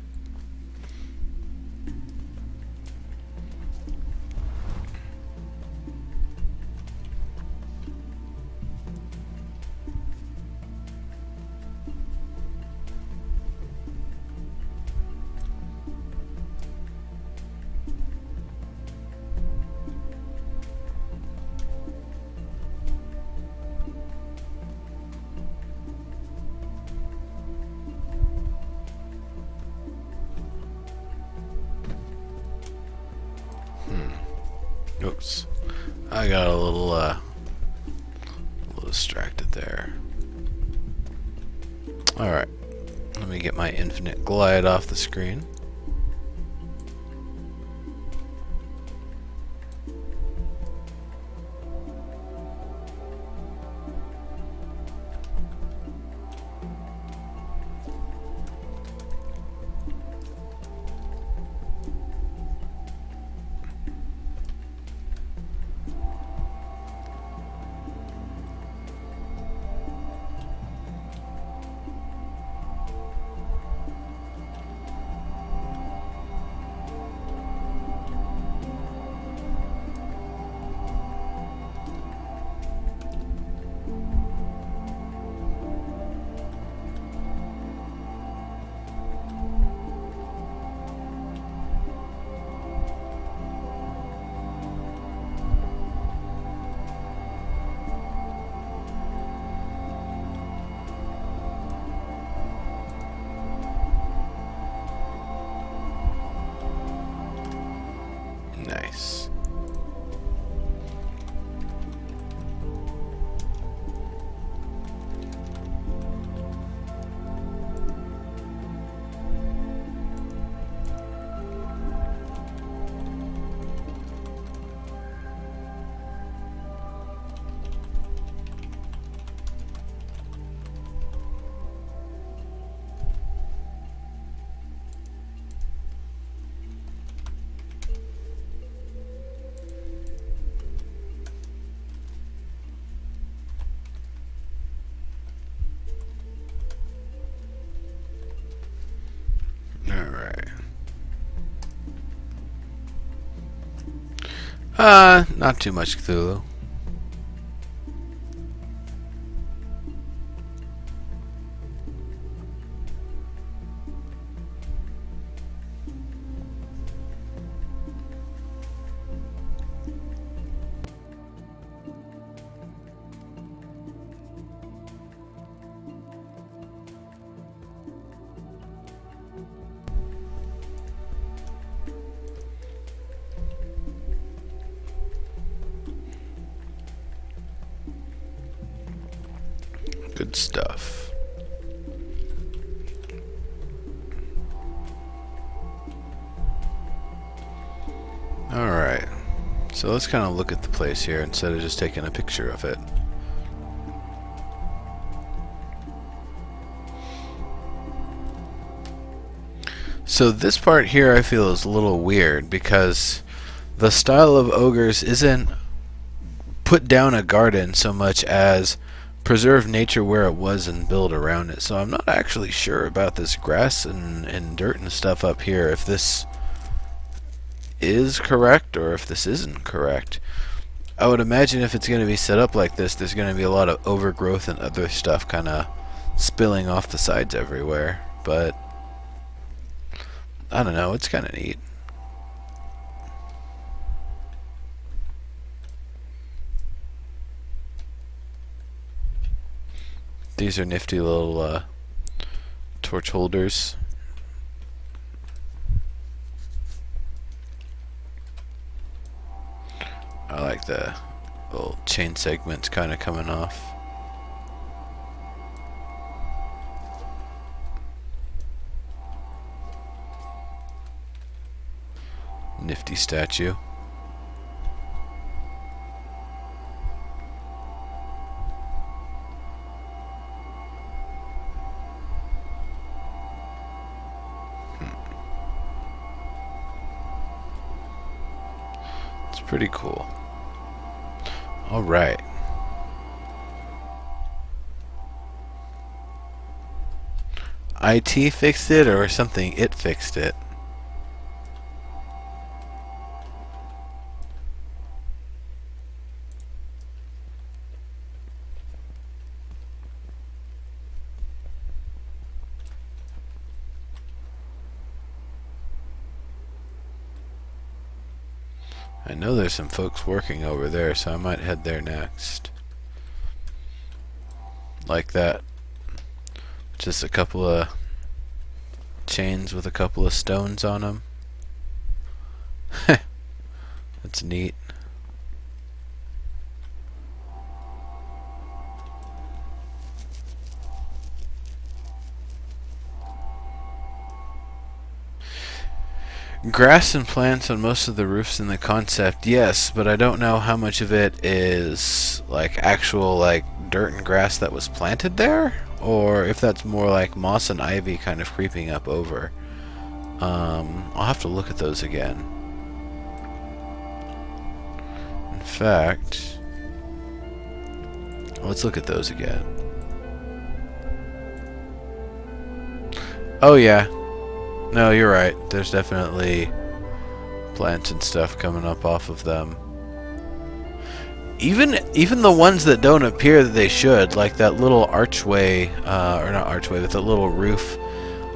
A: Oops. I got a little distracted there. Alright. Let me get my infinite glide off the screen. Nice. Not too much Cthulhu. Good stuff. Alright. So let's kind of look at the place here instead of just taking a picture of it. So this part here I feel is a little weird because the style of Ogres isn't put down a garden so much as preserve nature where it was and build around it. So I'm not actually sure about this grass and dirt and stuff up here, if this is correct or if this isn't correct. I would imagine if it's going to be set up like this, there's going to be a lot of overgrowth and other stuff kind of spilling off the sides everywhere. But I don't know, it's kind of neat. These are nifty little torch holders. I like the little chain segments kind of coming off. Nifty statue. It's pretty cool. Alright. IT fixed it or something, it fixed it. I know there's some folks working over there, so I might head there next. Like that. Just a couple of chains with a couple of stones on them. That's neat. Grass and plants on most of the roofs in the concept, yes, but I don't know how much of it is like actual like dirt and grass that was planted there, or if that's more like moss and ivy kind of creeping up over. I'll have to look at those again. In fact, let's look at those again. Oh yeah. No, you're right. There's definitely plants and stuff coming up off of them. Even the ones that don't appear that they should, like that little archway, or not archway, but that little roof,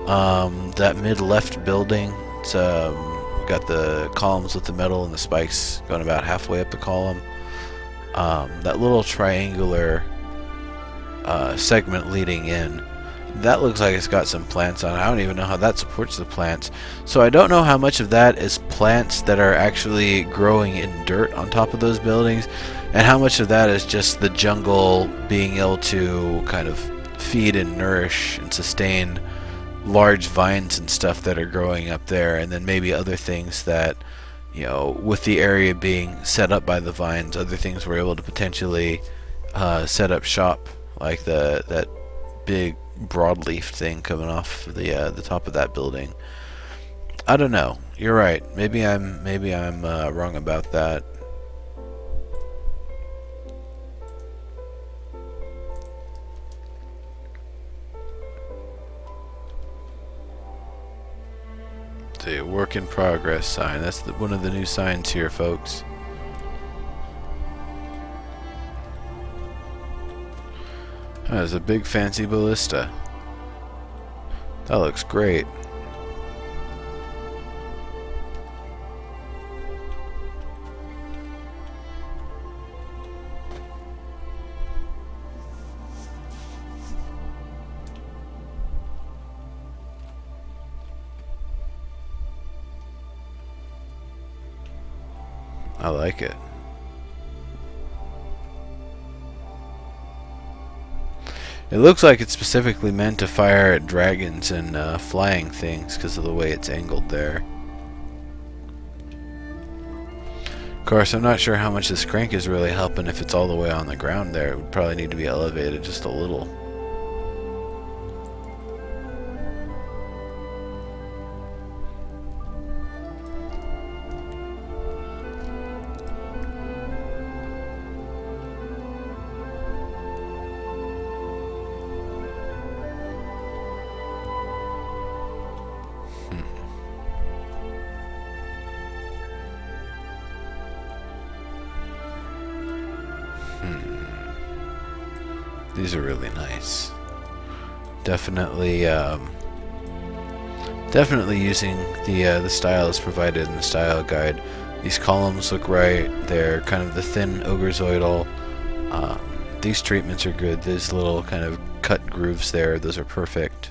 A: that mid-left building. It's got the columns with the metal and the spikes going about halfway up the column. That little triangular segment leading in. That looks like it's got some plants on it. I don't even know how that supports the plants. So I don't know how much of that is plants that are actually growing in dirt on top of those buildings, and how much of that is just the jungle being able to kind of feed and nourish and sustain large vines and stuff that are growing up there, and then maybe other things that, you know, with the area being set up by the vines, other things were able to potentially set up shop, like that big broadleaf thing coming off the top of that building. I don't know. You're right. Maybe I'm wrong about that. The work in progress sign. That's one of the new signs here, folks. That's a big fancy ballista. That looks great. I like it. It looks like it's specifically meant to fire at dragons and flying things because of the way it's angled there. Of course, I'm not sure how much this crank is really helping if it's all the way on the ground there. It would probably need to be elevated just a little. These are really nice. Definitely, definitely using the styles provided in the style guide. These columns look right. They're kind of the thin ogrezoidal. These treatments are good. These little kind of cut grooves there, those are perfect.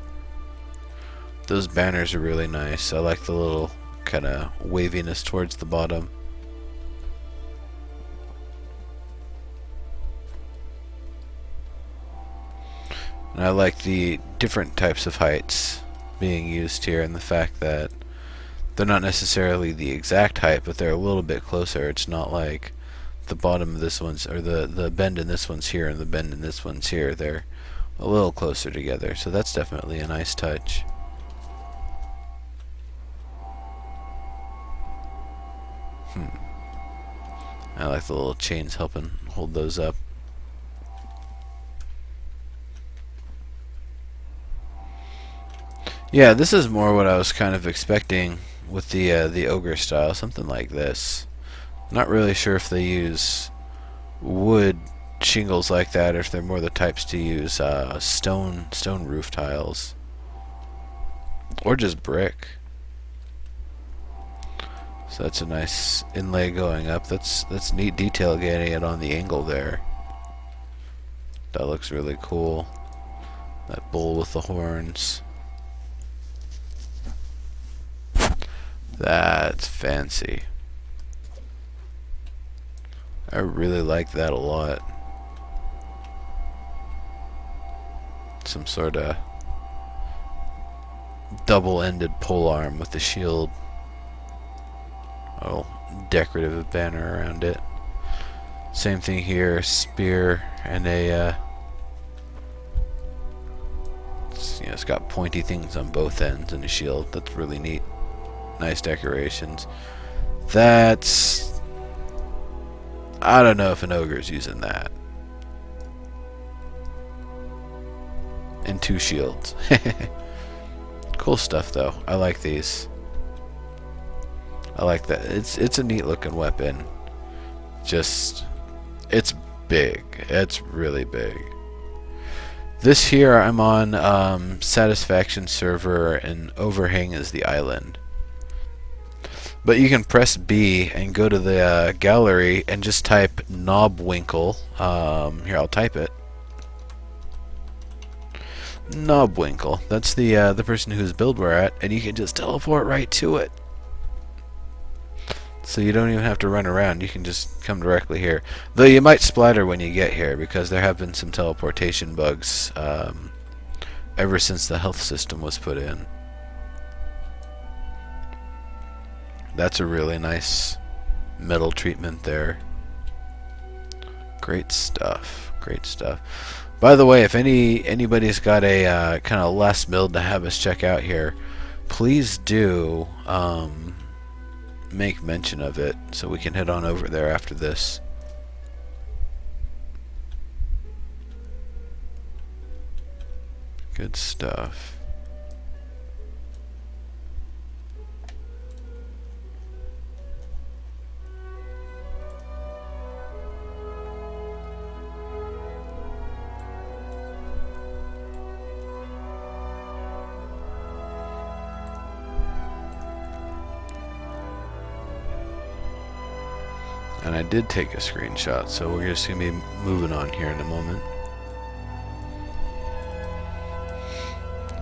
A: Those banners are really nice. I like the little kind of waviness towards the bottom. And I like the different types of heights being used here, and the fact that they're not necessarily the exact height, but they're a little bit closer. It's not like the bottom of this one's, or the bend in this one's here and the bend in this one's here. They're a little closer together, so that's definitely a nice touch. I like the little chains helping hold those up. Yeah, this is more what I was kind of expecting with the ogre style, something like this. Not really sure if they use wood shingles like that, or if they're more the types to use stone roof tiles, or just brick. So that's a nice inlay going up. That's neat detail getting it on the angle there. That looks really cool. That bull with the horns. That's fancy. I really like that a lot. Some sort of double-ended polearm with the shield. Oh, decorative banner around it. Same thing here, spear and a it's got pointy things on both ends and a shield. That's really neat. Nice decorations. That's... I don't know if an ogre's using that. And 2 shields. Cool stuff though. I like these. I like that. It's a neat looking weapon. Just... it's big. It's really big. This here I'm on Satisfaction server, and overhang is the island. But you can press B and go to the gallery and just type Knobwinkle. Here, I'll type it. Knobwinkle. That's the person whose build we're at, and you can just teleport right to it. So you don't even have to run around. You can just come directly here. Though you might splatter when you get here, because there have been some teleportation bugs ever since the health system was put in. That's a really nice metal treatment there. Great stuff. Great stuff. By the way, if anybody's got a kind of last build to have us check out here, please do make mention of it so we can head on over there after this. Good stuff. And I did take a screenshot, so we're just going to be moving on here in a moment.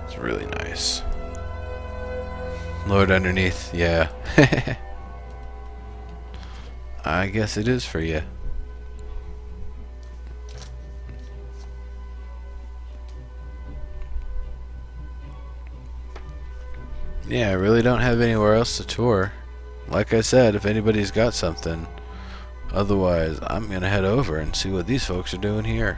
A: It's really nice. Lord underneath, yeah. I guess it is for you. Yeah, I really don't have anywhere else to tour. Like I said, if anybody's got something. Otherwise, I'm gonna head over and see what these folks are doing here.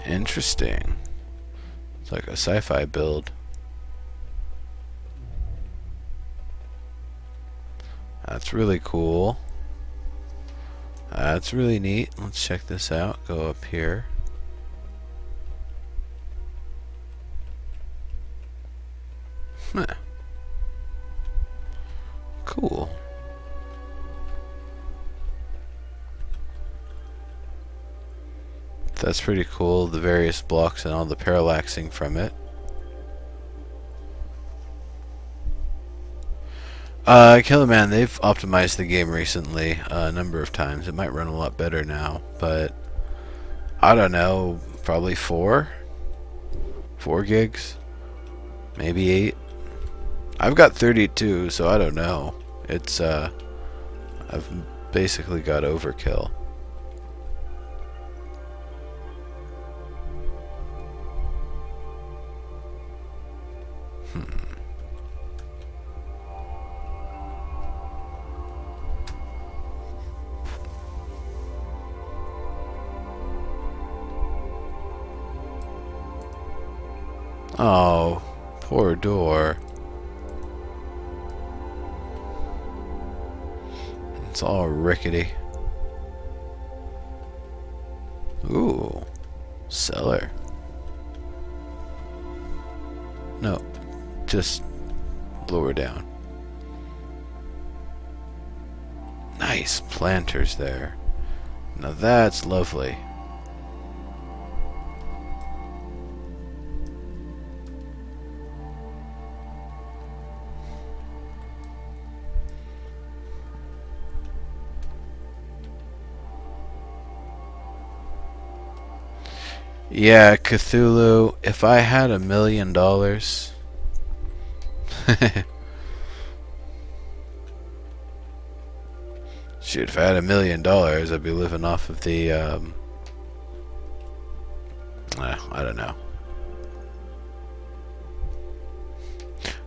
A: Interesting. It's like a sci-fi build. That's really cool. That's really neat. Let's check this out. Go up here. Huh. Cool. That's pretty cool, the various blocks and all the parallaxing from it. Killer Man, they've optimized the game recently a number of times. It might run a lot better now, but I don't know, probably 4 gigs, maybe 8. I've got 32, so I don't know. It's I've basically got overkill. Oh, poor door. It's all rickety. Ooh, cellar. No, just lower down. Nice planters there. Now that's lovely. Yeah, Cthulhu, if I had $1 million... Shoot, if I had $1 million, I'd be living off of the, I don't know.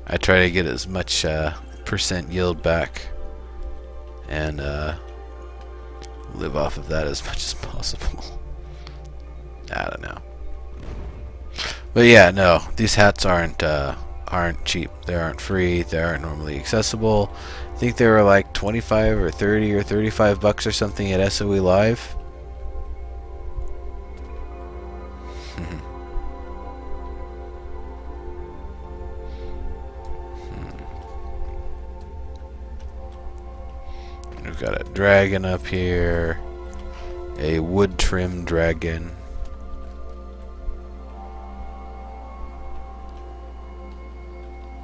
A: I try to get as much, percent yield back and, live off of that as much as possible. I don't know. But yeah, no, these hats aren't cheap. They aren't free. They aren't normally accessible. I think they were like 25 or 30 or 35 bucks or something at SOE Live. We've got a dragon up here. A wood trim dragon.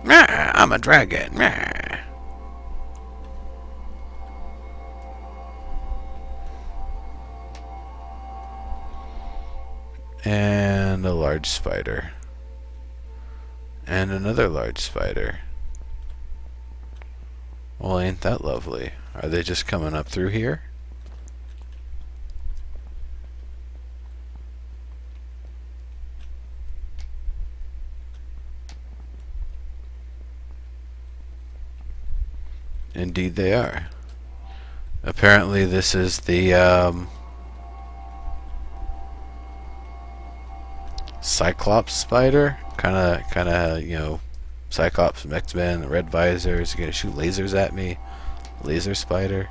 A: I'm a dragon. And a large spider. And another large spider. Well, ain't that lovely? Are they just coming up through here? Indeed they are. Apparently this is the Cyclops spider. Kinda, you know, Cyclops from X-Men, the red visor. Is he gonna shoot lasers at me? Laser spider.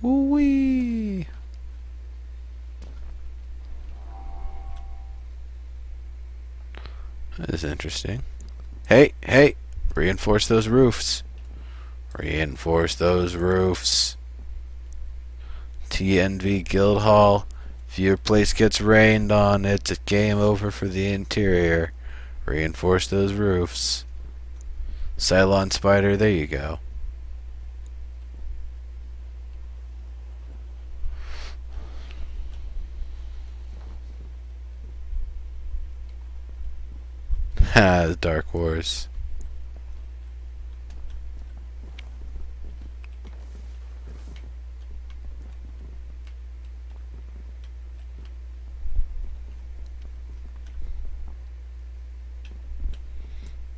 A: Wee. That is interesting. Hey, hey! Reinforce those roofs. Reinforce those roofs. TNV Guildhall. If your place gets rained on, it's a game over for the interior. Reinforce those roofs. Cylon Spider, there you go. Ha, the Dark Wars.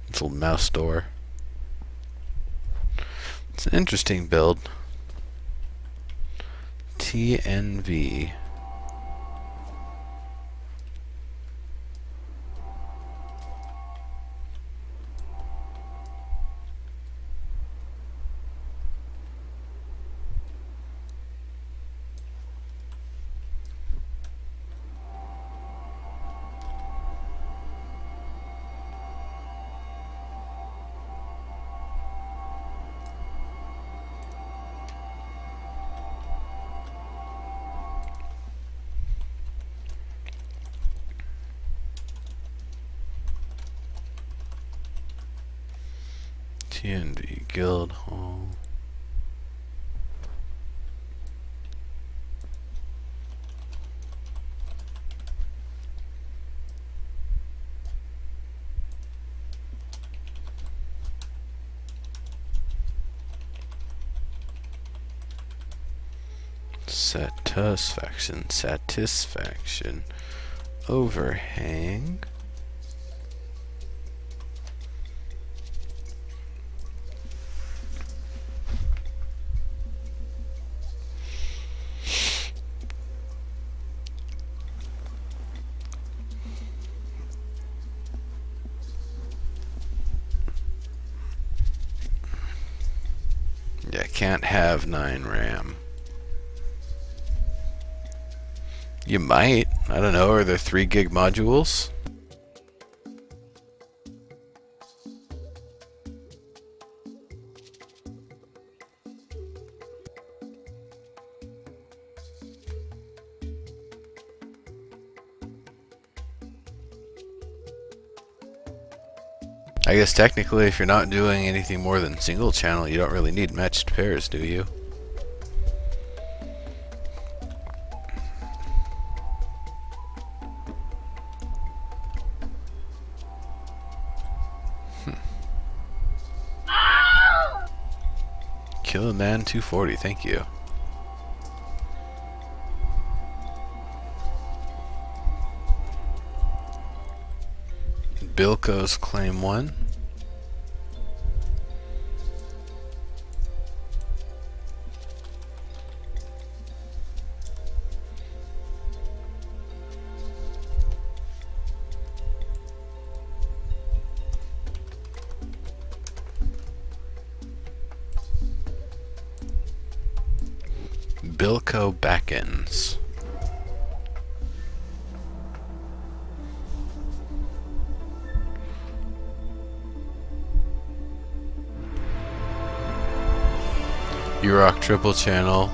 A: Little mouse door. It's an interesting build. TNV. TNV Guildhall. Satisfaction. Overhang. Yeah, can't have 9 RAM. You might. I don't know. Are there 3 gig modules? I guess technically if you're not doing anything more than single channel, you don't really need matched pairs, do you? Kill a man 240, thank you. Bilko's claim 1. Bilko backends. You rock triple channel.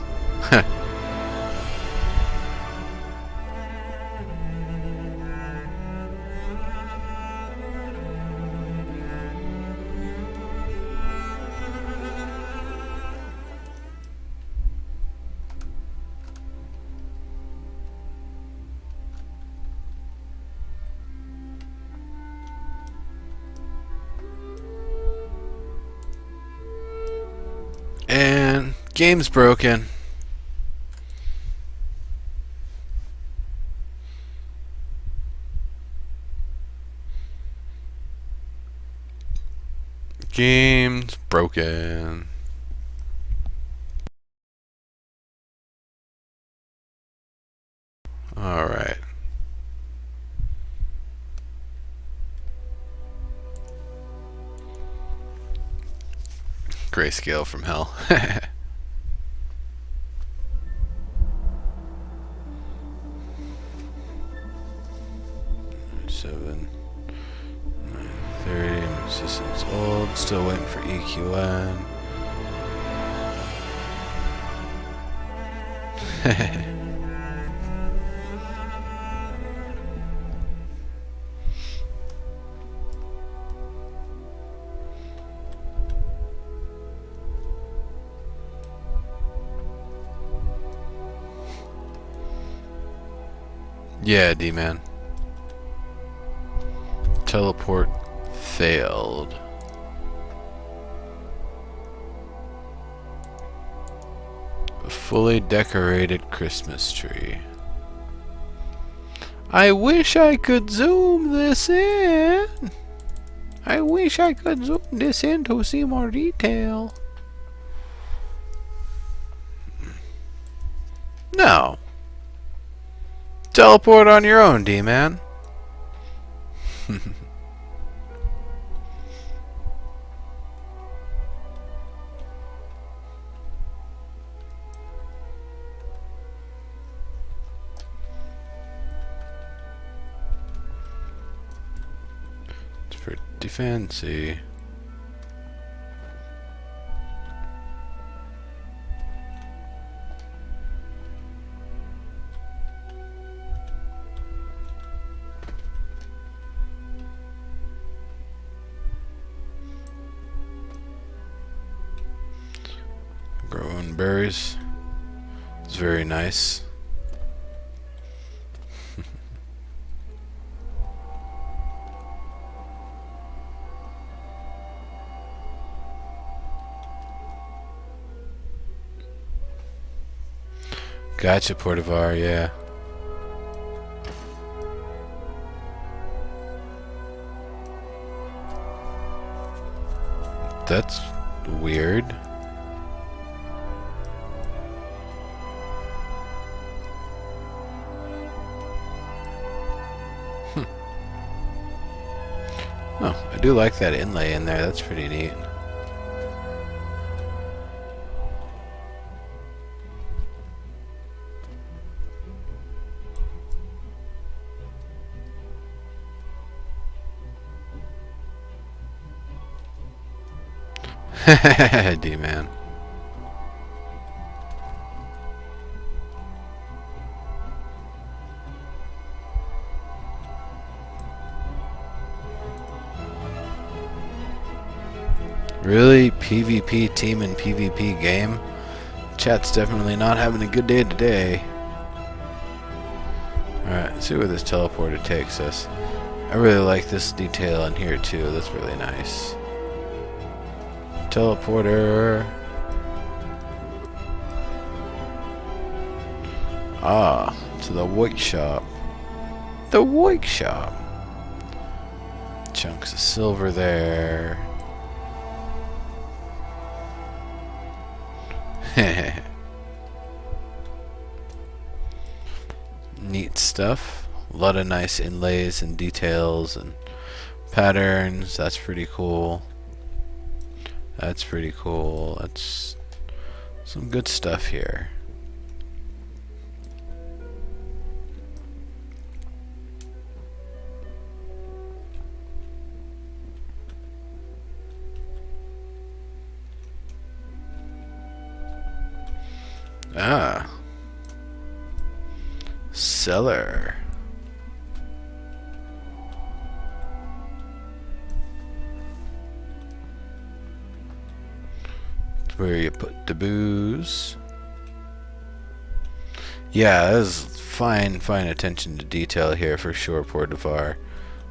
A: And game's broken. Game's broken. Alright. Grayscale from hell. 7. System's old, still waiting for EQN. Yeah, D-man. Teleport failed. A fully decorated Christmas tree. I wish I could zoom this in. I wish I could zoom this in to see more detail. No. Teleport on your own, D-man. It's pretty fancy. Growing berries. It's very nice. Gotcha, Portivar, yeah. That's weird. Oh, I do like that inlay in there. That's pretty neat. D-man. Really? PvP team and PvP game? Chat's definitely not having a good day today. Alright, let's see where this teleporter takes us. I really like this detail in here too. That's really nice. Teleporter. Ah, to the workshop. The workshop. Chunks of silver there. Neat stuff. A lot of nice inlays and details and patterns. That's pretty cool. That's pretty cool. That's some good stuff here. Ah. Cellar. It's where you put the booze. Yeah, there's fine attention to detail here for sure, Portivar.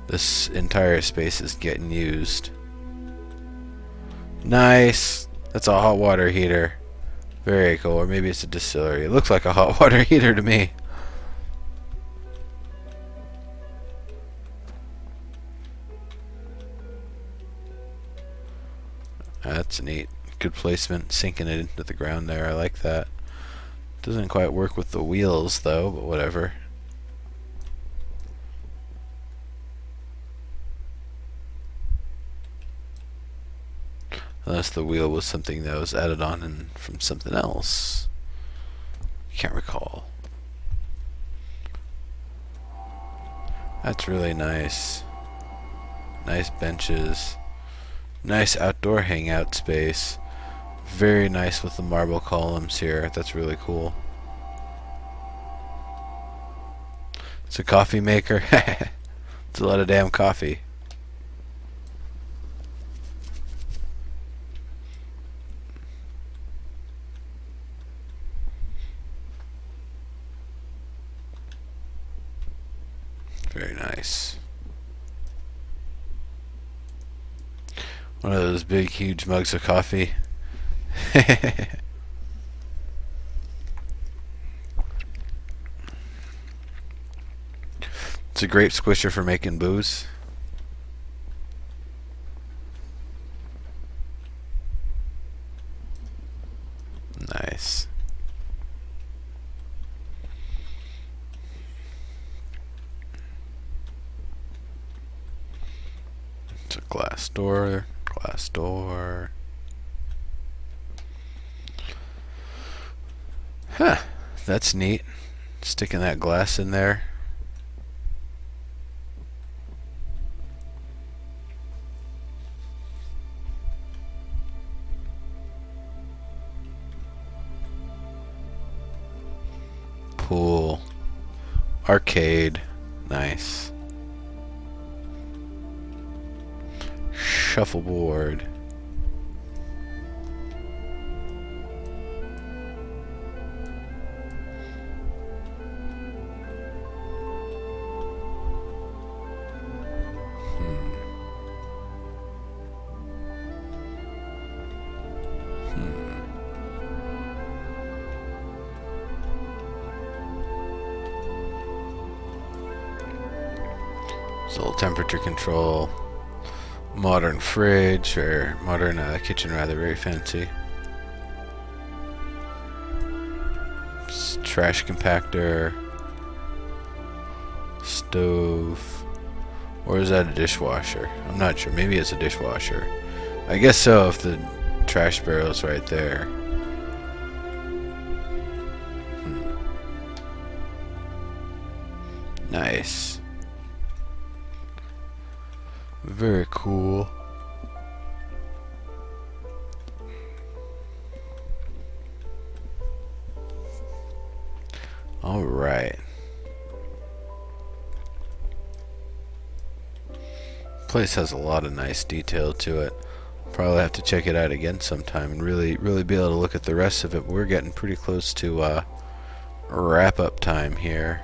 A: This entire space is getting used. Nice. That's a hot water heater. Very cool. Or maybe it's a distillery. It looks like a hot water heater to me. That's neat. Good placement, sinking it into the ground there. I like that. Doesn't quite work with the wheels though, but whatever. Unless the wheel was something that was added on from something else. Can't recall. That's really nice. Nice benches. Nice outdoor hangout space. Very nice with the marble columns here. That's really cool. It's a coffee maker. It's a lot of damn coffee. Very nice. One of those big, huge mugs of coffee. It's a grape squisher for making booze. Nice. It's a glass door. Glass door. Huh. That's neat. Sticking that glass in there. Pool. Arcade. Nice. Shuffleboard. It's a little temperature control. Modern fridge, or modern kitchen rather, very fancy. Trash compactor. Stove. Or is that a dishwasher? I'm not sure. Maybe it's a dishwasher. I guess so if the trash barrel's right there. Nice. Very cool. All right. Place has a lot of nice detail to it. Probably have to check it out again sometime and really be able to look at the rest of it. We're getting pretty close to wrap up time here.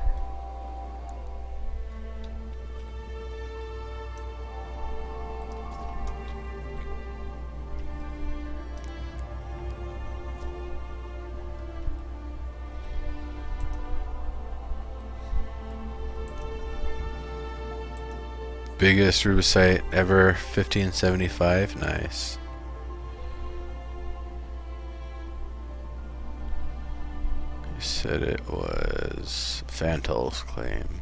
A: Biggest rubicite ever, 1575. Nice. You said it was Fantal's claim.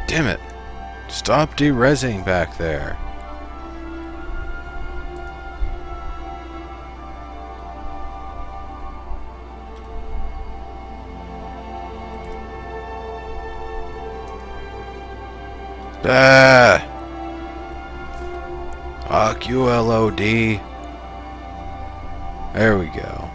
A: Damn it. Stop de-resing back there. Ah! QLOD. There we go.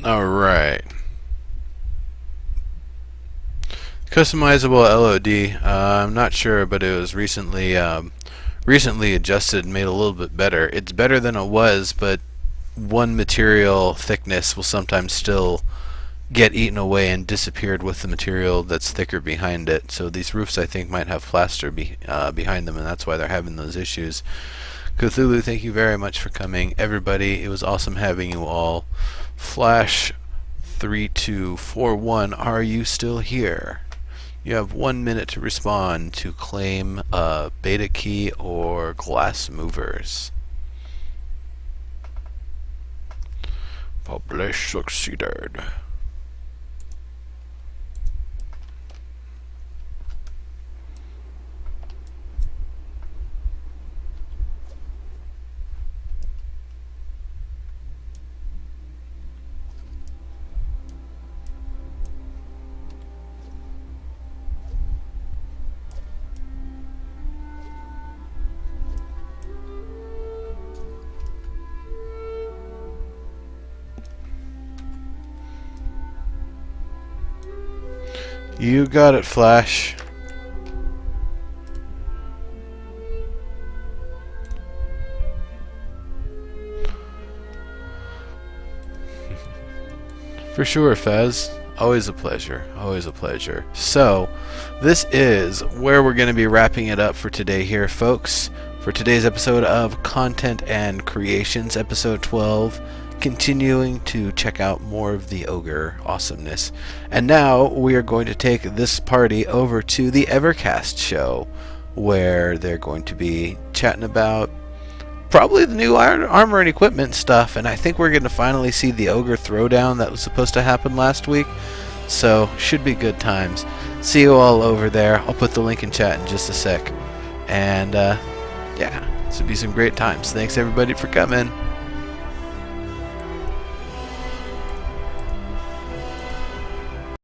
A: Alright. Customizable LOD. I'm not sure, but it was recently adjusted and made a little bit better. It's better than it was, but one material thickness will sometimes still get eaten away and disappeared with the material that's thicker behind it. So these roofs, I think, might have plaster behind them, and that's why they're having those issues. Cthulhu, thank you very much for coming. Everybody, it was awesome having you all. Flash3241, are you still here? You have 1 minute to respond to claim beta key or glass movers. Publish succeeded. You got it, Flash. For sure, Fez. Always a pleasure. Always a pleasure. So, this is where we're going to be wrapping it up for today here, folks. For today's episode of Content and Creations, episode 12. Continuing to check out more of the Ogre awesomeness. And now we are going to take this party over to the Evercast show, where they're going to be chatting about probably the new armor and equipment stuff, and I think we're going to finally see the Ogre throwdown that was supposed to happen last week. So, should be good times. See you all over there. I'll put the link in chat in just a sec. And, yeah, this would be some great times. Thanks everybody for coming.